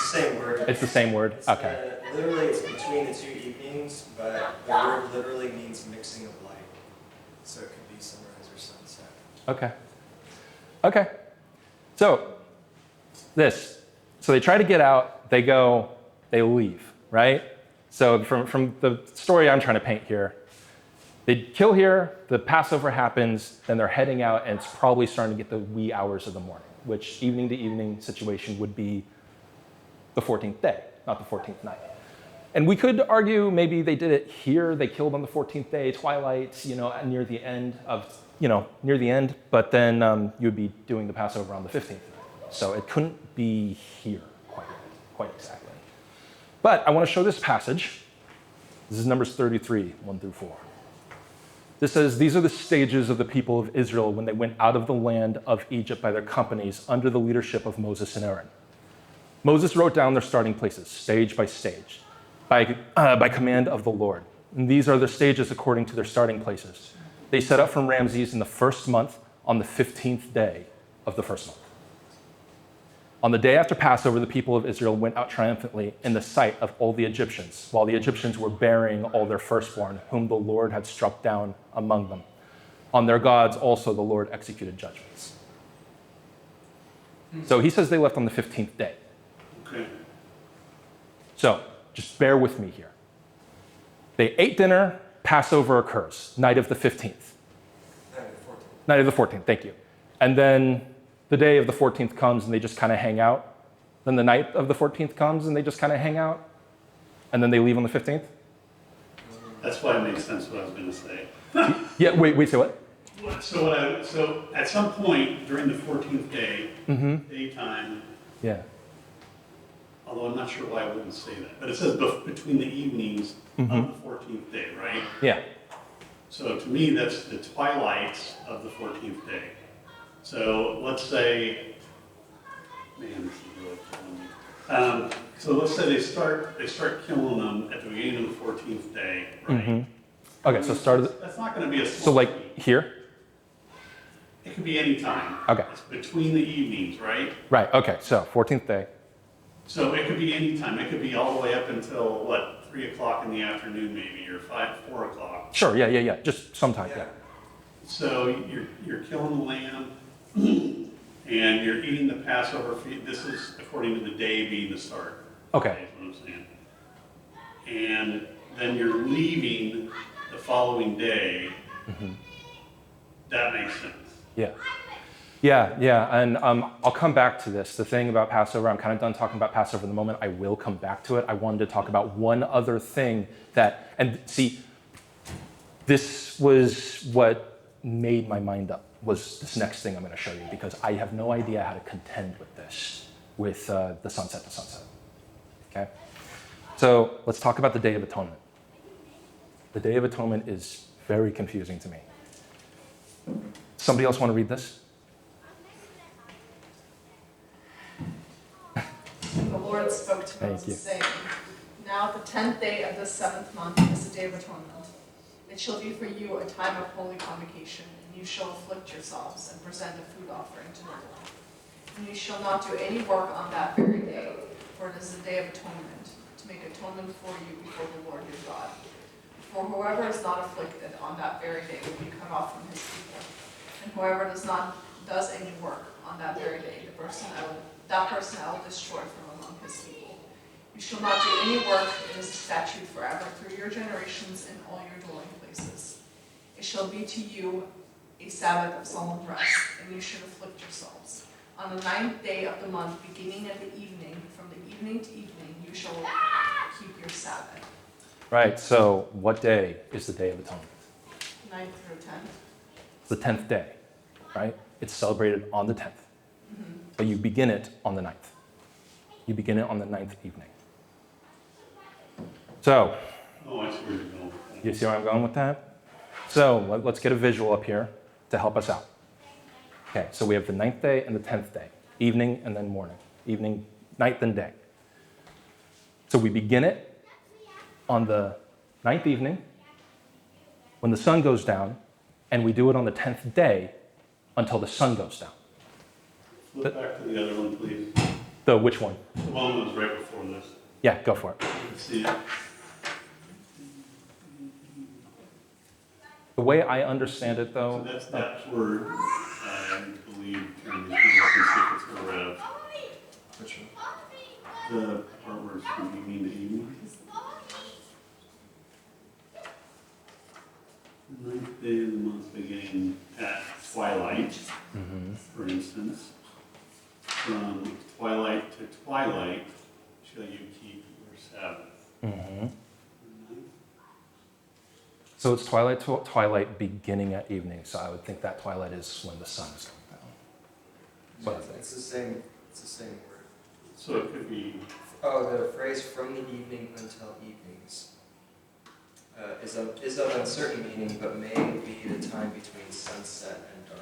same word. It's the same word? It's, Okay. Literally, it's between the two evenings, but the word literally means mixing of light. So it could be sunrise or sunset. Okay. Okay. So, So they try to get out, they go, they leave, right? So from the story I'm trying to paint here, they kill here, the Passover happens, then they're heading out, and it's probably starting to get the wee hours of the morning, which evening to evening situation would be the 14th day, not the 14th night. And we could argue maybe they did it here, they killed on the 14th day, twilight, near the end, but then you'd be doing the Passover on the 15th. So it couldn't be here quite exactly. But I want to show this passage. This is Numbers 33, 1 through 4. This says, "These are the stages of the people of Israel when they went out of the land of Egypt by their companies under the leadership of Moses and Aaron. Moses wrote down their starting places, stage by stage, by command of the Lord. And these are the stages according to their starting places. They set up from Ramses in the first month on the 15th day of the first month. On the day after Passover, the people of Israel went out triumphantly in the sight of all the Egyptians, while the Egyptians were burying all their firstborn, whom the Lord had struck down among them. On their gods also the Lord executed judgments." So he says they left on the 15th day. Okay. So just bear with me here. They ate dinner, Passover occurs, night of the 15th. Night of the 14th, thank you. And then the day of the 14th comes and they just kind of hang out. Then the night of the 14th comes and they just kind of hang out. And then they leave on the 15th. That's why it makes sense what I was going to say. Yeah, wait, say what? So at some point during the 14th day, daytime, Yeah. although I'm not sure why I wouldn't say that, but it says between the evenings of the 14th day, right? Yeah. So to me, that's the twilights of the 14th day. So let's say, man, this is really killing me. So let's say they start killing them at the beginning of the 14th day, right? Okay, so That's not going to be a so like here? It could be any time. Okay. It's between the evenings, right? Right, okay, so 14th day. So it could be any time. It could be all the way up until, 3 o'clock in the afternoon maybe, or 4 o'clock. Sure, yeah, just sometime, yeah. So you're killing the lamb, and you're eating the Passover feast. This is according to the day being the start. Okay. Is what I'm saying. And then you're leaving the following day. That makes sense. Yeah, and I'll come back to this. The thing about Passover, I'm kind of done talking about Passover in the moment. I will come back to it. I wanted to talk about one other thing and see, this was what made my mind up, was this next thing I'm going to show you, because I have no idea how to contend with this, with the sunset to sunset. Okay? So let's talk about the Day of Atonement. The Day of Atonement is very confusing to me. Somebody else want to read this? The Lord spoke to Thank you. Moses, saying, "Now the 10th day of the 7th month is the Day of Atonement. It shall be for you a time of holy convocation, and you shall afflict yourselves and present a food offering to the Lord. And you shall not do any work on that very day, for it is the Day of Atonement, to make atonement for you before the Lord your God. For whoever is not afflicted on that very day will be cut off from his people. And whoever does any work on that very day, that person I will destroy from among his people. You shall not do any work. It is a statute forever through your generations in all your dwelling places. It shall be to you a Sabbath of solemn rest, and you should afflict yourselves. On the 9th day of the month, beginning at the evening, from the evening to evening, you shall keep your Sabbath." Right, so what day is the Day of Atonement? 9th through 10th. It's the 10th day, right? It's celebrated on the 10th. But you begin it on the 9th. You begin it on the 9th evening. So, Oh, I see where you're going. You see where I'm going with that? So let's get a visual up here to help us out. Okay, so we have the 9th day and the 10th day, evening and then morning, evening, night, then day. So we begin it on the 9th evening when the sun goes down, and we do it on the 10th day until the sun goes down. Flip back to the other one, please. The which one? The one that was right before this. Yeah, go for it. Let's see it. The way I understand it, So though, that's that word, I believe, Karen, if you look and see if it's a rev. Which one? The part where it's from evening to evening. The 9th day of the month beginning at twilight, for instance. From twilight to twilight shall you keep your Sabbath. so it's twilight to twilight beginning at evening, so I would think that twilight is when the sun is going down. That's what I think. It's the same word. So it could be, Oh, the phrase "from the evening until evenings" is of uncertain meaning, but may be the time between sunset and dark.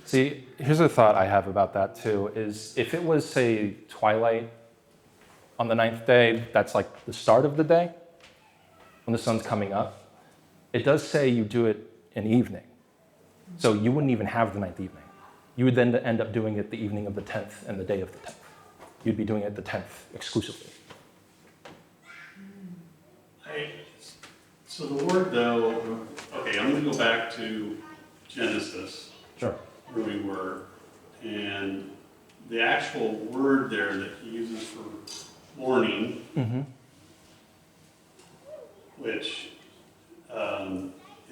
See, here's a thought I have about that too, is if it was, say, twilight on the 9th day, that's like the start of the day, when the sun's coming up, it does say you do it in evening. So you wouldn't even have the 9th evening. You would then end up doing it the evening of the 10th and the day of the 10th. You'd be doing it the 10th exclusively. so the word though, okay, I'm gonna go back to Genesis, Sure. where we were, and the actual word there that he uses for morning, which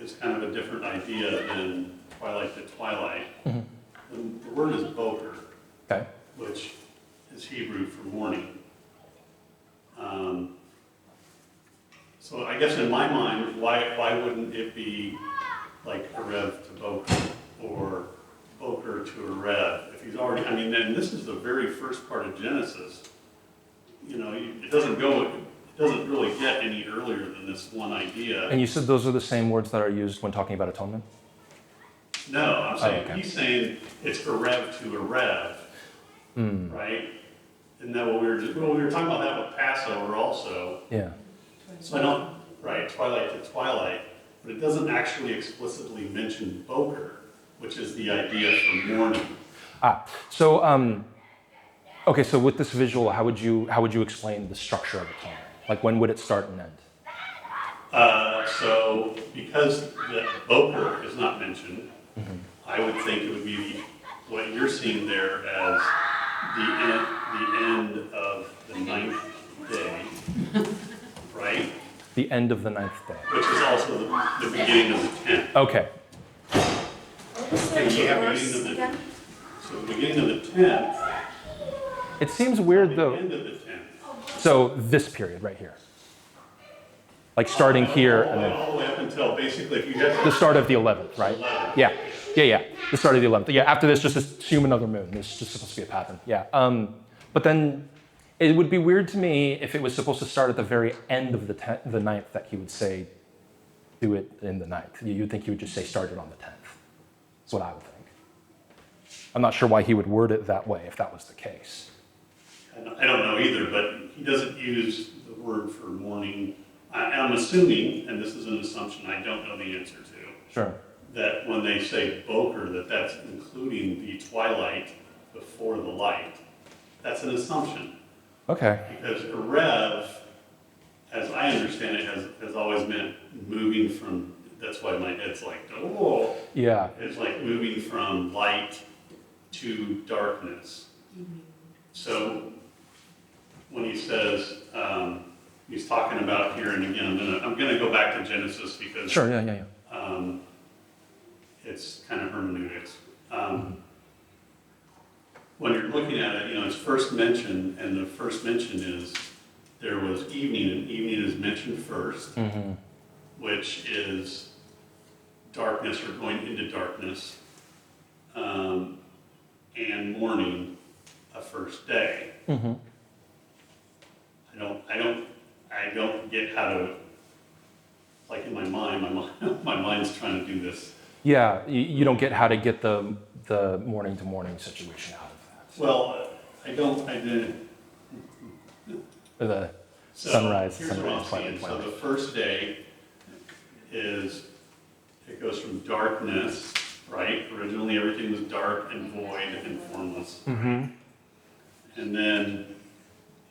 is kind of a different idea than twilight to twilight. The word is boker, Okay. which is Hebrew for morning. So I guess in my mind, why wouldn't it be like a rev to boker or boker to a rev? If he's already, I mean, then this is the very first part of Genesis. You know, it doesn't really get any earlier than this one idea. And you said those are the same words that are used when talking about atonement? No, I'm saying, okay. he's saying it's a rev to a rev, right? Isn't that what we were talking about that with Passover also. Yeah. So twilight to twilight, but it doesn't actually explicitly mention boker, which is the idea for morning. Okay, so with this visual, how would you explain the structure of atonement? Like when would it start and end? So because the boker is not mentioned, I would think it would be what you're seeing there as the end of the 9th day, right? The end of the 9th day. Which is also the beginning of the 10th. Okay. Okay, you have so the beginning of the 10th, It seems weird the though. end of the 10th. So this period right here. Like starting here and then All the way up until basically if you have the start of the 11th, right? 11th. Yeah. The start of the 11th. Yeah, after this, just assume another moon. There's just supposed to be a pattern. Yeah. But then it would be weird to me if it was supposed to start at the very end of the 9th that he would say, do it in the 9th. You'd think he would just say start it on the 10th. That's what I would think. I'm not sure why he would word it that way if that was the case. I don't know either, but he doesn't use the word for morning. I'm assuming, and this is an assumption I don't know the answer to, Sure. that when they say boker, that's including the twilight before the light. That's an assumption. Okay. Because a rev, as I understand it, has always meant moving from, that's why my head's like, oh. Yeah. It's like moving from light to darkness. So when he says, he's talking about here, and again, I'm gonna go back to Genesis because Sure. Yeah. it's kind of hermeneutics. When you're looking at it, it's first mentioned, and the first mention is there was evening, and evening is mentioned first, which is darkness or going into darkness, and morning, a first day. I don't get how to, like in my mind, my mind's trying to do this. Yeah, you don't get how to get the morning to morning situation out of Well, I didn't. that. Or the So sunrise, here's what I'm sunrise, seeing. So twilight. the first day is, it goes from darkness, right? Originally, everything was dark and void and formless. Mm-hmm. And then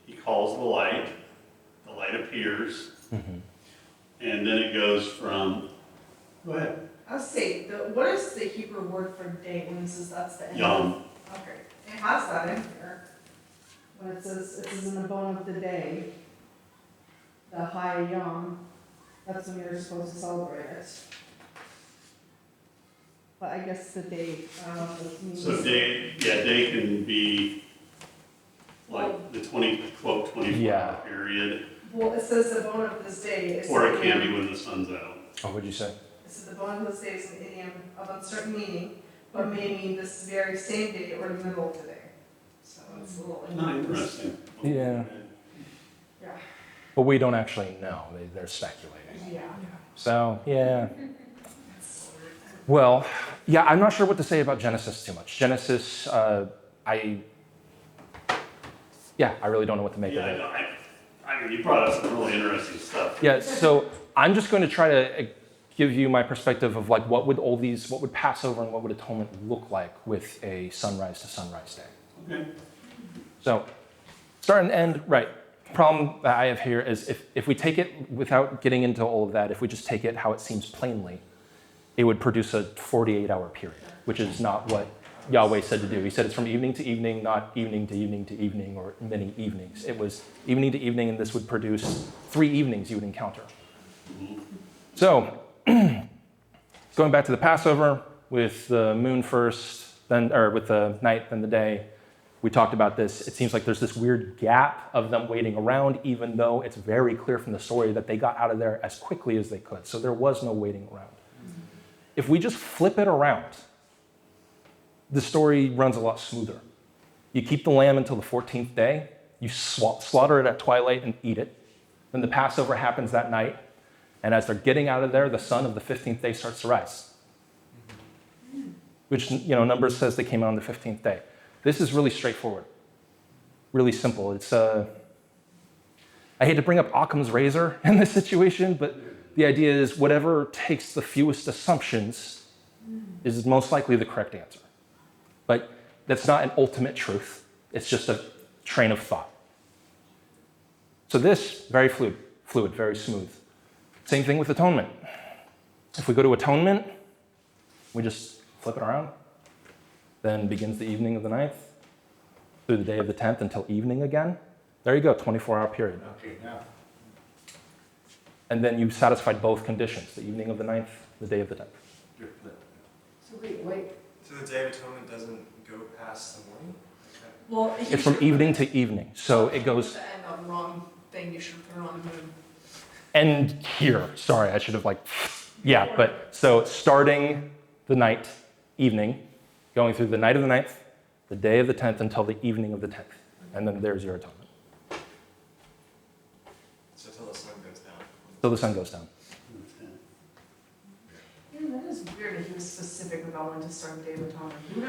he calls the light appears, Mm-hmm. and then it goes from, go ahead, I'll say, what is the Hebrew word for day when it says that's the end? yom. Okay, it has that in here. When it says in the bone of the day, the high yom, that's when you're supposed to celebrate it. But I guess the day, means. So day can be like the 24 Yeah. hour period, Well, it says the bone of this day is. or it can be when the sun's out. Oh, what'd you say? It says the bone of this day is an idiom of uncertain meaning, but may mean this very same day or the middle of the day. So it's a little. Not interesting. Yeah. Yeah. But we don't actually know. They're speculating. Yeah. So, yeah. Well, yeah, I'm not sure what to say about Genesis too much. Genesis, I really don't know what to make of it. I mean, you brought up some really interesting stuff. Yeah, so I'm just going to try to give you my perspective of like what would Passover and what would atonement look like with a sunrise to sunrise day. Okay. So, start and end, right. Problem that I have here is if we take it without getting into all of that, if we just take it how it seems plainly, it would produce a 48-hour period, which is not what Yahweh said to do. He said it's from evening to evening, not evening to evening to evening or many evenings. It was evening to evening, and this would produce 3 evenings you would encounter. So, going back to the Passover with the moon first, or with the night, then the day, we talked about this. It seems like there's this weird gap of them waiting around, even though it's very clear from the story that they got out of there as quickly as they could. So there was no waiting around. If we just flip it around, the story runs a lot smoother. You keep the lamb until the 14th day, you slaughter it at twilight and eat it. Then the Passover happens that night, and as they're getting out of there, the sun of the 15th day starts to rise. Which, Numbers says they came out on the 15th day. This is really straightforward, really simple. It's I hate to bring up Occam's razor in this situation, but the idea is whatever takes the fewest assumptions is most likely the correct answer. But that's not an ultimate truth. It's just a train of thought. So this, very fluid, very smooth. Same thing with atonement. If we go to atonement, we just flip it around. Then begins the evening of the 9th, through the day of the 10th until evening again. There you go, 24-hour period. Okay, now, And then you satisfied both conditions, the evening of the 9th, the day of the 10th. just flip. So wait. So the Day of Atonement doesn't go past the morning? Okay. Well, It's from evening to evening, so it goes, The end on the wrong thing, you should have put it on the moon. and here, sorry, I should have but so starting the night, evening, going through the night of the 9th, the day of the 10th until the evening of the 10th. And then there's your atonement. So till the sun goes down. Till the sun goes down. Yeah, that is weird that he was specific about when to start the Day of Atonement. He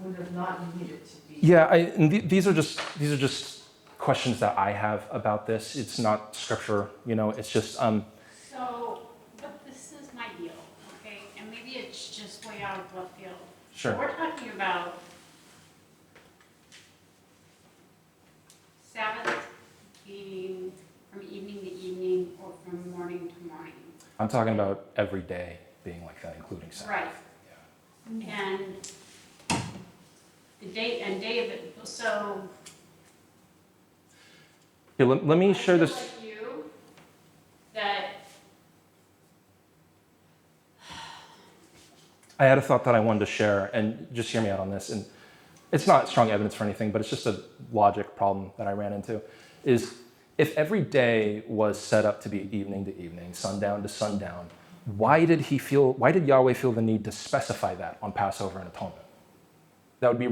would have not needed to be. Yeah, these are just questions that I have about this. It's not scripture, it's just, So, but this is my deal, okay? And maybe it's just way out of left field. sure. We're talking about Sabbath being from evening to evening or from morning to morning. I'm talking about every day being like that, including Sabbath. Right. And the day of it, so. Here, let me I share feel this. like you, that I had a thought that I wanted to share, and just hear me out on this. And it's not strong evidence for anything, but it's just a logic problem that I ran into. Is if every day was set up to be evening to evening, sundown to sundown, why did Yahweh feel the need to specify that on Passover and Atonement? That would be,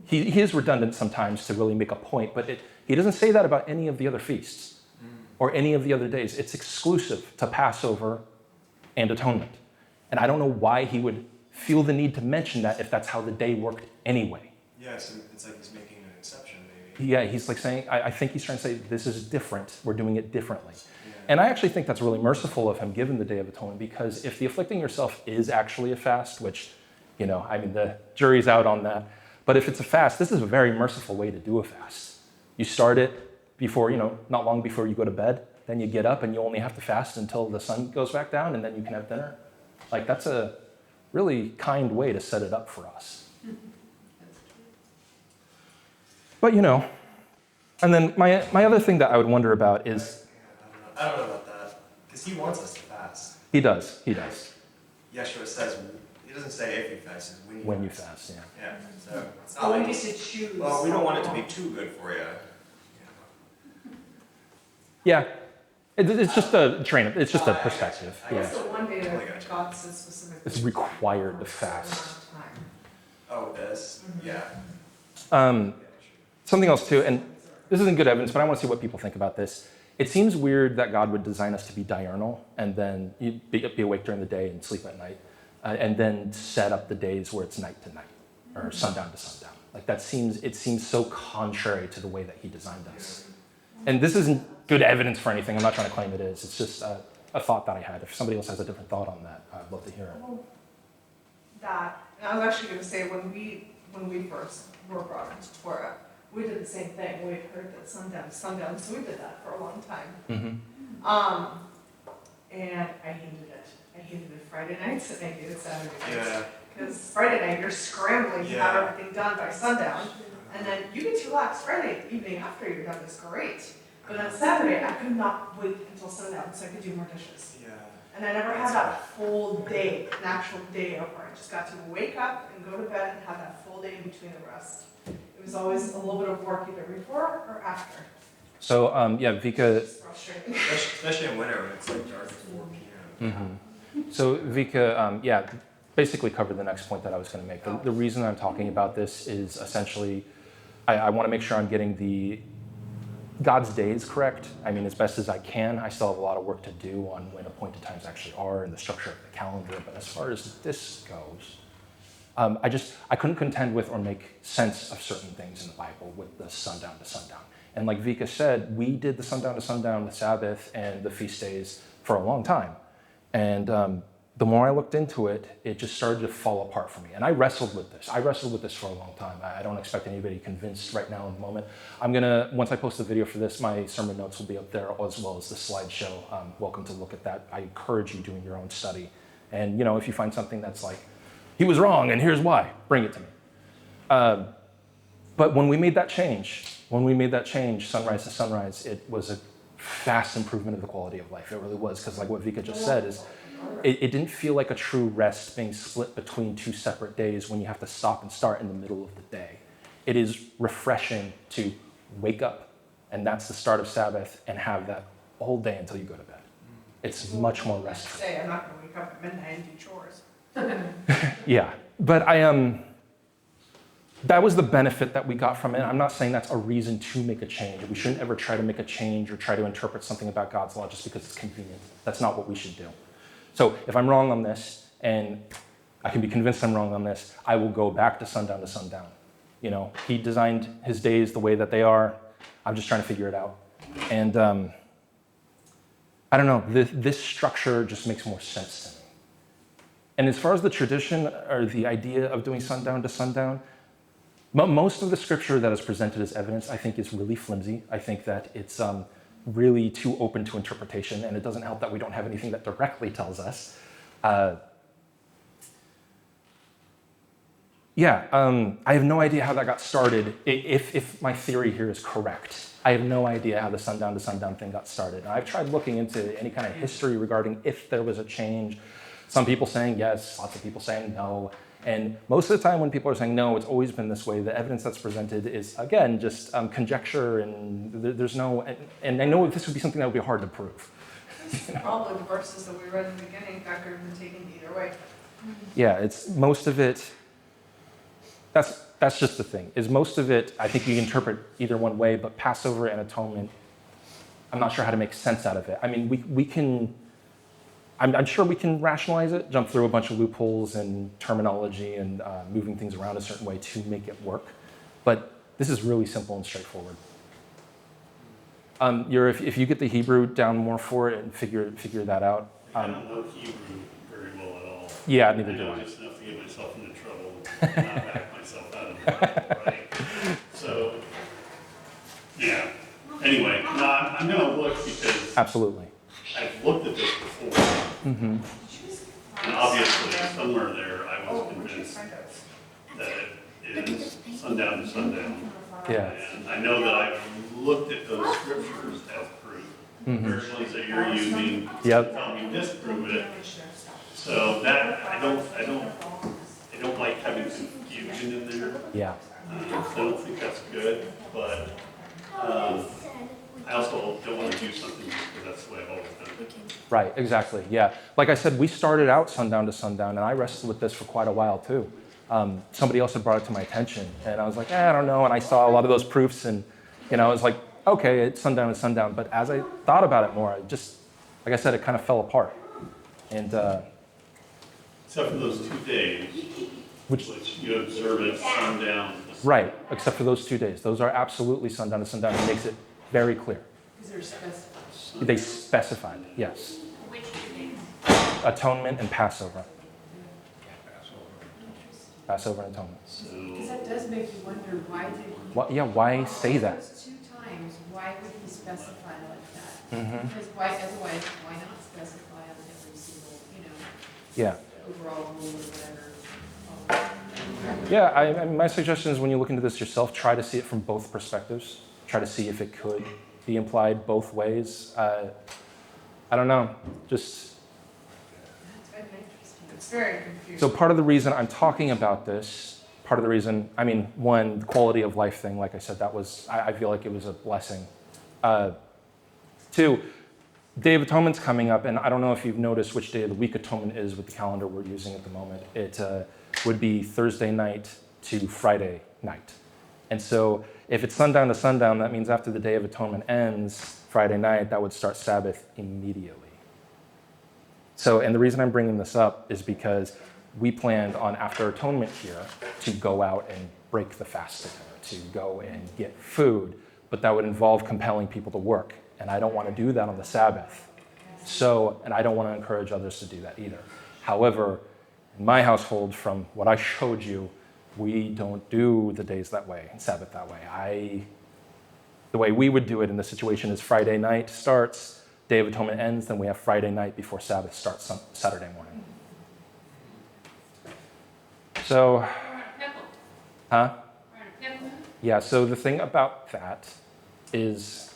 he is redundant sometimes to really make a point, but he doesn't say that about any of the other feasts or any of the other days. It's exclusive to Passover and Atonement. And I don't know why he would feel the need to mention that if that's how the day worked anyway. Yeah, so it's like he's making an exception, maybe. Yeah, he's like saying, I think he's trying to say, this is different. We're doing it differently. Yeah. And I actually think that's really merciful of him, given the Day of Atonement, because if the afflicting yourself is actually a fast, which, the jury's out on that, but if it's a fast, this is a very merciful way to do a fast. You start it before, not long before you go to bed, then you get up and you only have to fast until the sun goes back down, and then you can have dinner. Like, that's a really kind way to set it up for us. But, and then my other thing that I would wonder about is... I don't know about that, because he wants us to fast. He does. Yeshua says, he doesn't say if you fast, it's when you fast. Yeah. Yeah, so it's not Well, like, we should choose. well, we don't want it to be too good for you. Yeah. It's just a it's just a perspective. I guess Yeah. the one day that God says specifically. It's required to for a certain fast. amount of time. Oh, this? Yeah. Something else too, and this isn't good evidence, but I want to see what people think about this. It seems weird that God would design us to be diurnal and then you'd be awake during the day and sleep at night, and then set up the days where it's night to night or sundown to sundown. Like it seems so contrary to the way that he designed us. And this isn't good evidence for anything. I'm not trying to claim it is. It's just a thought that I had. If somebody else has a different thought on that, I'd love to hear it. That, and I was actually going to say, when we first were brought into Torah, we did the same thing. We heard that sundown to sundown, so we did that for a long time. Mm-hmm. And I hated it. I hated it Friday nights and I hated Saturday nights. Yeah. Because Friday night, you're scrambling to have everything done by sundown, and then you get to relax Friday evening after you're done is great. But on Saturday, I could not wait until sundown so I could do more dishes. Yeah. And I never had that full day, an actual day of where I just got to wake up and go to bed and have that full day in between the rest. It was always a little bit of work either before or after. So Vika. It's frustrating. Especially in winter when it's like dark at 4 p.m. Mm-hmm. So Vika, basically covered the next point that I was going to make. The reason I'm talking about this is essentially, I want to make sure I'm getting God's days correct. I mean, as best as I can. I still have a lot of work to do on when appointed times actually are and the structure of the calendar. But as far as this goes, I couldn't contend with or make sense of certain things in the Bible with the sundown to sundown. And like Vika said, we did the sundown to sundown, the Sabbath, and the feast days for a long time. And the more I looked into it, it just started to fall apart for me. And I wrestled with this. For a long time. I don't expect anybody convinced right now in the moment. Once I post the video for this, my sermon notes will be up there as well as the slideshow. Welcome to look at that. I encourage you doing your own study. And if you find something that's like, he was wrong and here's why, bring it to me. But when we made that change, sunrise to sunrise, it was a vast improvement of the quality of life. It really was, because like what Vika just said is, it didn't feel like a true rest being split between two separate days when you have to stop and start in the middle of the day. It is refreshing to wake up, and that's the start of Sabbath, and have that whole day until you go to bed. It's much more restful. Say, I'm not going to wake up at midnight and do chores. Yeah, but that was the benefit that we got from it. I'm not saying that's a reason to make a change. We shouldn't ever try to make a change or try to interpret something about God's law just because it's convenient. That's not what we should do. So if I'm wrong on this, and I can be convinced I'm wrong on this, I will go back to sundown. He designed his days the way that they are. I'm just trying to figure it out. And I don't know, this structure just makes more sense to me. And as far as the tradition or the idea of doing sundown to sundown, most of the scripture that is presented as evidence, I think, is really flimsy. I think that it's really too open to interpretation, and it doesn't help that we don't have anything that directly tells us. I have no idea how that got started, if my theory here is correct. I have no idea how the sundown to sundown thing got started. And I've tried looking into any kind of history regarding if there was a change. Some people saying yes, lots of people saying no. And most of the time when people are saying no, it's always been this way. The evidence that's presented is, again, just conjecture, and there's no, and I know this would be something that would be hard to prove. Probably the verses that we read in the beginning that could have been taken either way. Yeah, it's most of it. That's just the thing, is most of it, I think you interpret either one way, but Passover and atonement, I'm not sure how to make sense out of it. I mean, we can, I'm sure we can rationalize it, jump through a bunch of loopholes and terminology and moving things around a certain way to make it work. But this is really simple and straightforward. If you get the Hebrew down more for it and figure that out. I don't know Hebrew very well at all. Yeah, neither do I know I. just enough to get myself into trouble and not back myself out of it, right? So, yeah. Anyway, no, I'm going to look because Absolutely. I've looked at this before. Mm-hmm. And obviously, somewhere there, I was convinced that it is sundown to sundown. Yeah. And I know that I've looked at those scriptures as proof. Mm-hmm. There's ones that you're using to Yep. tell me disprove it. So that, I don't like having confusion in there. Yeah. So I don't think that's good, but I also don't want to do something just because that's the way I've always done it. Right, exactly, yeah. Like I said, we started out sundown to sundown, and I wrestled with this for quite a while too. Somebody else had brought it to my attention, and I was like, I don't know, and I saw a lot of those proofs, and I was like, okay, it's sundown to sundown, but as I thought about it more, it just, like I said, it kind of fell apart. And Except for those 2 days, which you observe it sundown. right, except for those 2 days. Those are absolutely sundown to sundown. It makes it very clear. Because they're specified. They specified, yes. Which 2 days? Atonement and Passover. Passover and atonement. Because that does make you wonder, why did he? Why say that? Those 2 times, why would he specify like that? Mm-hmm. Because otherwise, why not specify on every single, Yeah. overall rule or whatever? Yeah, I mean, my suggestion is when you look into this yourself, try to see it from both perspectives. Try to see if it could be implied both ways. I don't know, just... That's very interesting. It's very confusing. So part of the reason I'm talking about this, part of the reason, I mean, one, the quality of life thing, like I said, that was, I feel like it was a blessing. 2, Day of Atonement's coming up, and I don't know if you've noticed which day of the week Atonement is with the calendar we're using at the moment. It would be Thursday night to Friday night. And so if it's sundown to sundown, that means after the Day of Atonement ends, Friday night, that would start Sabbath immediately. So, and the reason I'm bringing this up is because we planned on after Atonement here to go out and break the fast together, to go and get food, but that would involve compelling people to work. And I don't want to do that on the Sabbath. So, and I don't want to encourage others to do that either. However, in my household, from what I showed you, we don't do the days that way, Sabbath that way. The way we would do it in this situation is Friday night starts, Day of Atonement ends, then we have Friday night before Sabbath starts Saturday morning. So, We're in a pickle. huh? We're in a pickle. Yeah, so the thing about that is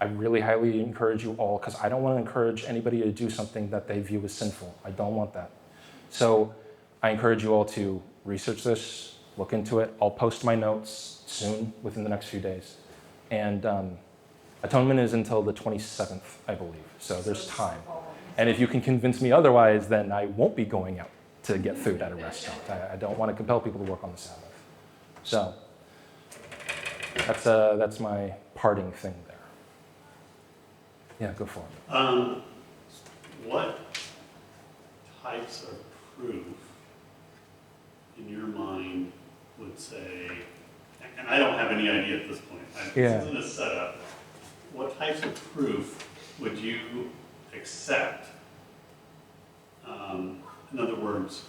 I really highly encourage you all, because I don't want to encourage anybody to do something that they view as sinful. I don't want that. So I encourage you all to research this, look into it. I'll post my notes soon, within the next few days. And Atonement is until the 27th, I believe. So there's time. And if you can convince me otherwise, then I won't be going out to get food at a restaurant. I don't want to compel people to work on the Sabbath. So that's my parting thing there. Yeah, go for it. What types of proof in your mind would say, and I don't have any idea at this point, Yeah. this isn't a setup, what types of proof would you accept? In other words,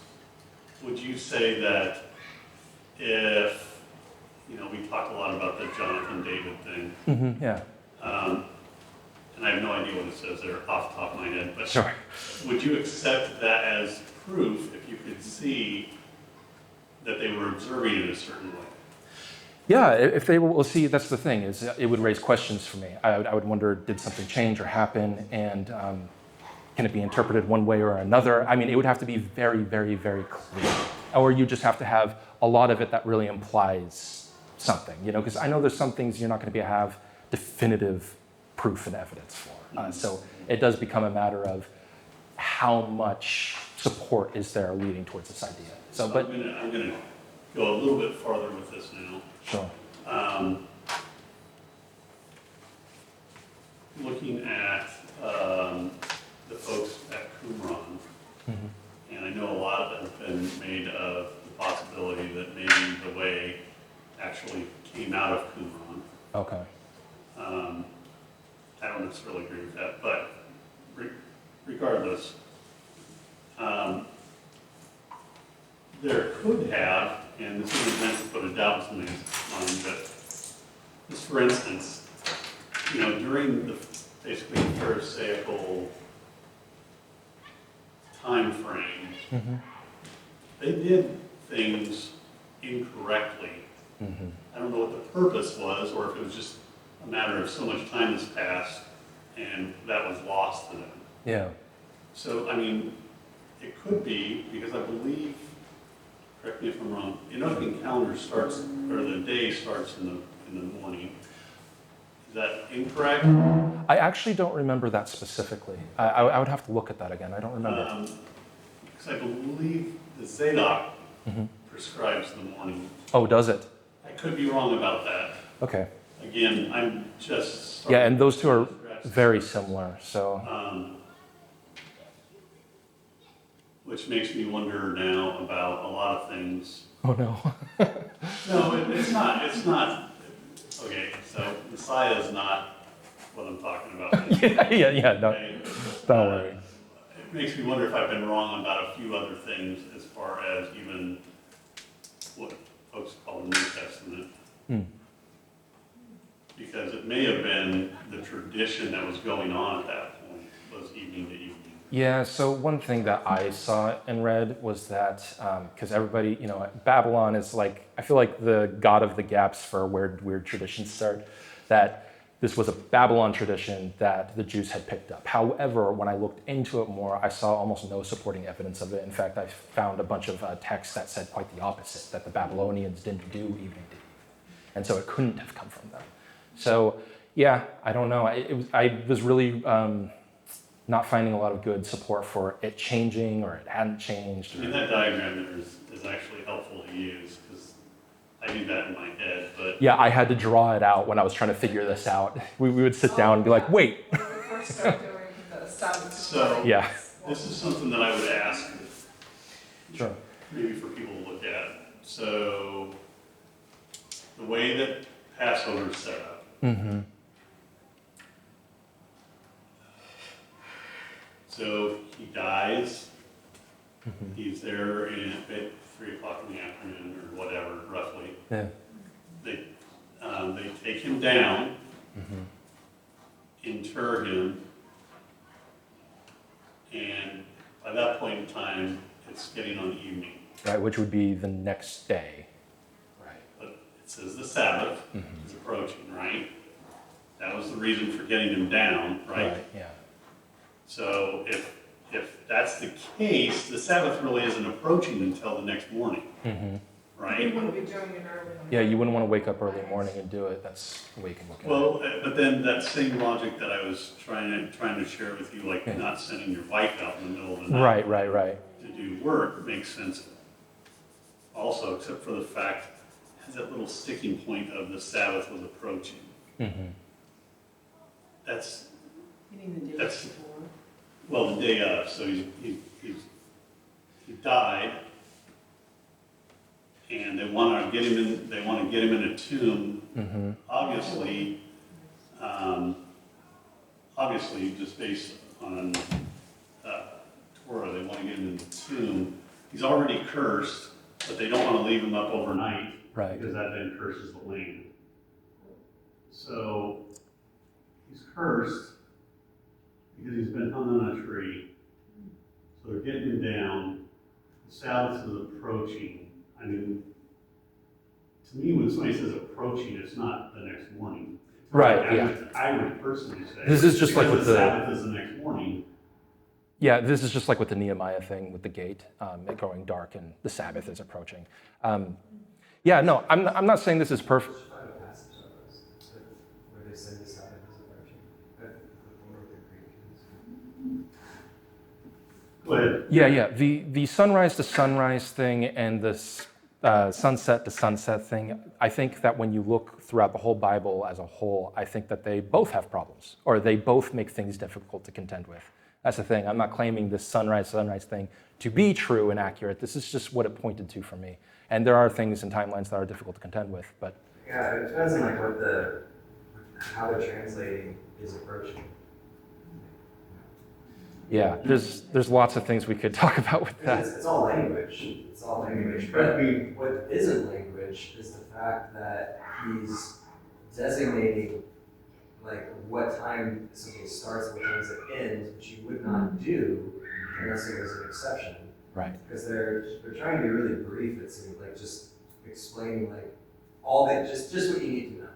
would you say that if, we talked a lot about the Jonathan David thing, Mm-hmm, yeah. and I have no idea what it says there off the top of my head, but Sure. would you accept that as proof if you could see that they were observing it a certain way? Yeah, if they will see, that's the thing, is it would raise questions for me. I would wonder, did something change or happen, and can it be interpreted one way or another? I mean, it would have to be very, very, very clear. Or you just have to have a lot of it that really implies something, because I know there's some things you're not going to be able to have definitive proof and evidence for. So it does become a matter of how much support is there leading towards this idea. So, but I'm gonna go a little bit farther with this now. Sure. Looking at the folks at Qumran, and I know a lot has been made of the possibility that maybe the way actually came out of Qumran. Okay. I don't necessarily agree with that, but regardless, there could have, and this isn't meant to put a doubt in somebody's mind, but just for instance, you know, during the basically Pharisaical time frame, they did things incorrectly. I don't know what the purpose was, or if it was just a matter of so much time has passed and that was lost to them. Yeah. So, I mean, it could be, because I believe, correct me if I'm wrong, the Enochian calendar starts, or the day starts in the morning. Is that incorrect? I actually don't remember that specifically. I would have to look at that again. I don't remember. Because I believe the Zadok prescribes the morning. Oh, does it? I could be wrong about that. Okay. Again, I'm just Yeah, and those two are starting to scratch the very surface. similar. So. Which makes me wonder now about a lot of things. Oh no. No, it's not. Okay, so Messiah is not what I'm talking about. yeah. No, Okay? don't worry. It makes me wonder if I've been wrong about a few other things as far as even what folks call the New Testament. Because it may have been the tradition that was going on at that point, was evening to evening. Yeah, so one thing that I saw and read was that, because everybody, you know, Babylon is like, I feel like the god of the gaps for where weird traditions start, that this was a Babylon tradition that the Jews had picked up. However, when I looked into it more, I saw almost no supporting evidence of it. In fact, I found a bunch of texts that said quite the opposite, that the Babylonians didn't do evening to evening. And so it couldn't have come from them. So, yeah, I don't know. I was really not finding a lot of good support for it changing or it hadn't changed. I mean, that diagram there is actually helpful to use, because I do that in my head, but Yeah, I had to draw it out when I was trying to figure this out. We would sit down and be like, wait. When we first started doing the Sabbath. So- Yeah, this is something that I would ask, sure. maybe for people to look at. So, the way that Passover is set up, so he dies, he's there at 3 o'clock in the afternoon or whatever, roughly. Yeah. They take him down, inter him, and by that point in time, it's getting on the evening. Right, which would be the next day. Right. But it says the Sabbath is approaching, right? That was the reason for getting him down, right? Yeah. So if that's the case, the Sabbath really isn't approaching until the next morning, We right? wouldn't be doing it early. Yeah, you wouldn't want to wake up early morning and do it. That's the way you can look at it. Well, but then that same logic that I was trying to share with you, like not sending your wife out in the middle of the night Right. to do work, makes sense also, except for the fact it has that little sticking point of the Sabbath was approaching. That's, You mean the day That's- before? well, the day of, so he died, and they want to get him in a tomb. Obviously, just based on Torah, they want to get him in the tomb. He's already cursed, but they don't want to leave him up overnight, Right. because that then curses the land. So he's cursed because he's been hung on a tree. So they're getting him down. The Sabbath is approaching. I mean, to me, when somebody says approaching, it's not the next morning. Right, yeah. I would personally say. This is just like because with the the- Sabbath is the next morning. Yeah, this is just like with the Nehemiah thing with the gate, it going dark and the Sabbath is approaching. Yeah, no, I'm not saying this is perfect. Where they say the Sabbath is approaching, or the Greek is. Go ahead. Yeah, the sunrise to sunrise thing and this sunset to sunset thing, I think that when you look throughout the whole Bible as a whole, I think that they both have problems, or they both make things difficult to contend with. That's the thing. I'm not claiming this sunrise thing to be true and accurate. This is just what it pointed to for me. And there are things in timelines that are difficult to contend with, but. Yeah, it depends on like how the translating is approaching. Yeah, there's lots of things we could talk about with that. It's all language. It's all language. But what isn't language is the fact that he's designating like what time something starts and what times it ends, which you would not do unless there was an exception. Right. Because they're trying to be really brief, it seems like just explaining like all that, just what you need to know.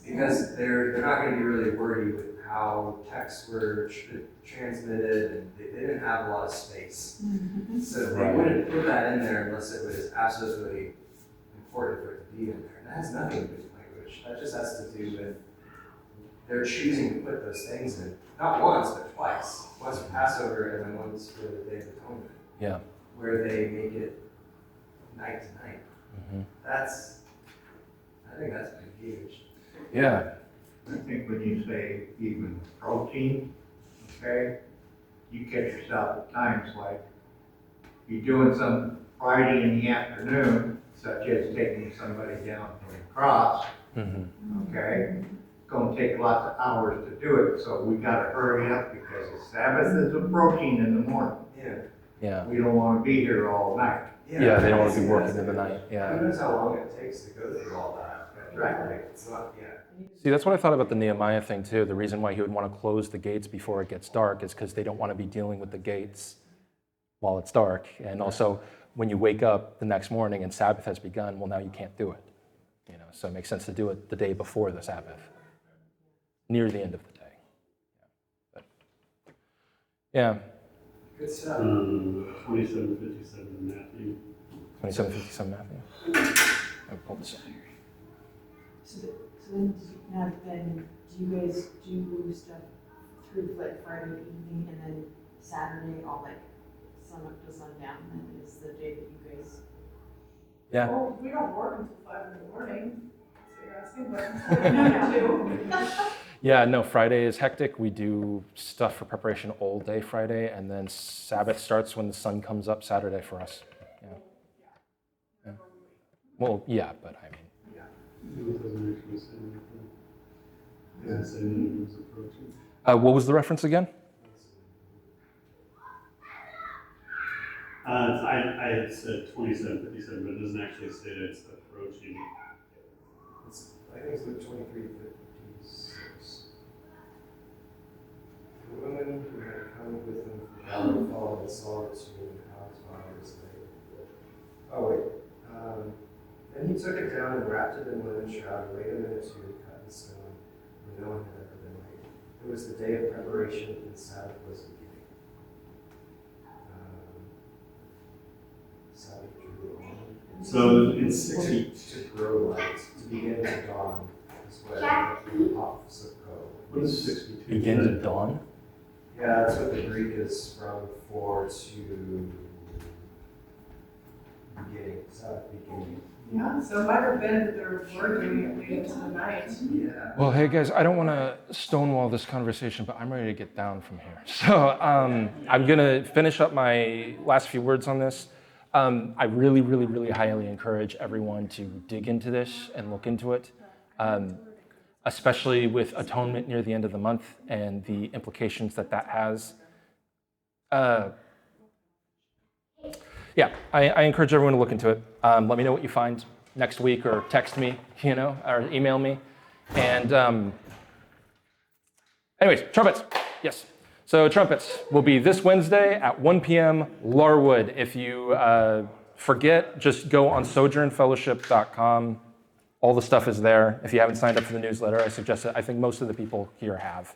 Because they're not going to be really worried with how texts were transmitted, and they didn't have a lot of space. So they wouldn't put that in there unless it was absolutely important for it to be in there. And that has nothing to do with language. That just has to do with they're choosing to put those things in, not once, but twice. Once for Passover and then once for the Day of Atonement. Yeah. Where they make it night to night. I think that's pretty huge. Yeah. I think when you say even protein, okay, you catch yourself at times like you're doing some Friday in the afternoon, such as taking somebody down from the cross, okay? It's gonna take lots of hours to do it, so we gotta hurry up because the Sabbath is approaching in the morning. Yeah. We don't wanna be here all night. Yeah, they don't want to be working in the night. Yeah. Who knows how long it takes to go through all that? That's right. Like, it's not, See, that's what I thought about the Nehemiah thing too. The reason why he would want to close the gates before it gets dark is because they don't want to be dealing with the gates while it's dark. And also, when you wake up the next morning and Sabbath has begun, well, now you can't do it. You know, so it makes sense to do it the day before the Sabbath, near the end of the day. But, yeah. Good stuff. 2757 Matthew. 2757 Matthew. I'll pull this up. So then do you guys do stuff through like Friday evening and then Saturday all like sun up to sundown, and is the day that you guys? Yeah. Well, we don't work until 5 in the morning, so you're asking, but Yeah, no, Friday is hectic. We do stuff for preparation all day Friday, and then Sabbath starts when the sun comes up Saturday for us. Yeah. Well, yeah, but I mean. It doesn't actually say anything. It doesn't say that it was approaching. What was the reference again? I had said 2757, but it doesn't actually say that it's approaching. I think it's Luke 23:56. The women who had come with them from Galilee followed and saw the tomb and how its body was laid. Oh wait. Then he took it down and wrapped it in a linen shroud and laid him in a tomb cut in stone where no one had ever been laid. It was the day of preparation and the Sabbath was beginning. Sabbath drew on. So it's 60. To grow light, to begin to dawn, is what the office of code. What is 62? Begin to dawn? Yeah, that's what the Greek is from, for to beginning, Sabbath beginning. yeah, so it might have been that they're working it late into the night. Yeah. Well, hey guys, I don't want to stonewall this conversation, but I'm ready to get down from here. So I'm going to finish up my last few words on this. I really, really, really highly encourage everyone to dig into this and look into it, especially with atonement near the end of the month and the implications that that has. Yeah, I encourage everyone to look into it. Let me know what you find next week, or text me, or email me. And anyways, trumpets, yes. So trumpets will be this Wednesday at 1 p.m. Larwood. If you forget, just go on sojournfellowship.com. All the stuff is there. If you haven't signed up for the newsletter, I suggest it. I think most of the people here have.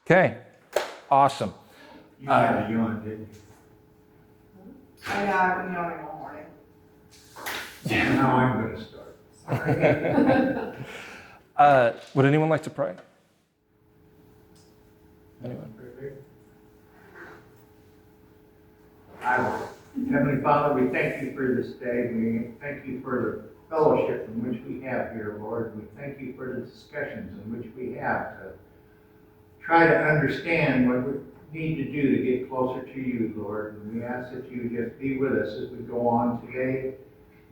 Okay, awesome. You had a yawn, didn't you? I've been yawning all morning. Now I'm gonna start. Would anyone like to pray? Anyone? I will. Heavenly Father, we thank you for this day. We thank you for the fellowship in which we have here, Lord. We thank you for the discussions in which we have to try to understand what we need to do to get closer to you, Lord. And we ask that you just be with us as we go on today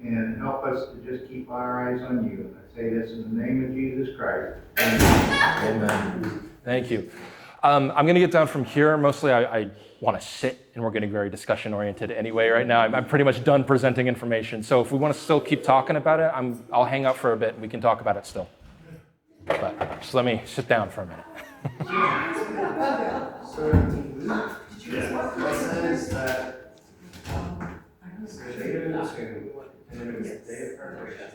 and help us to just keep our eyes on you. And I say this in the name of Jesus Christ. Amen. Amen. Thank you. I'm going to get down from here. Mostly I want to sit, and we're getting very discussion-oriented anyway right now. I'm pretty much done presenting information. So if we want to still keep talking about it, I'll hang out for a bit, and we can talk about it still. But just let me sit down for a minute. So in Luke, it says that the day of atonement, and then it was the day of preparation.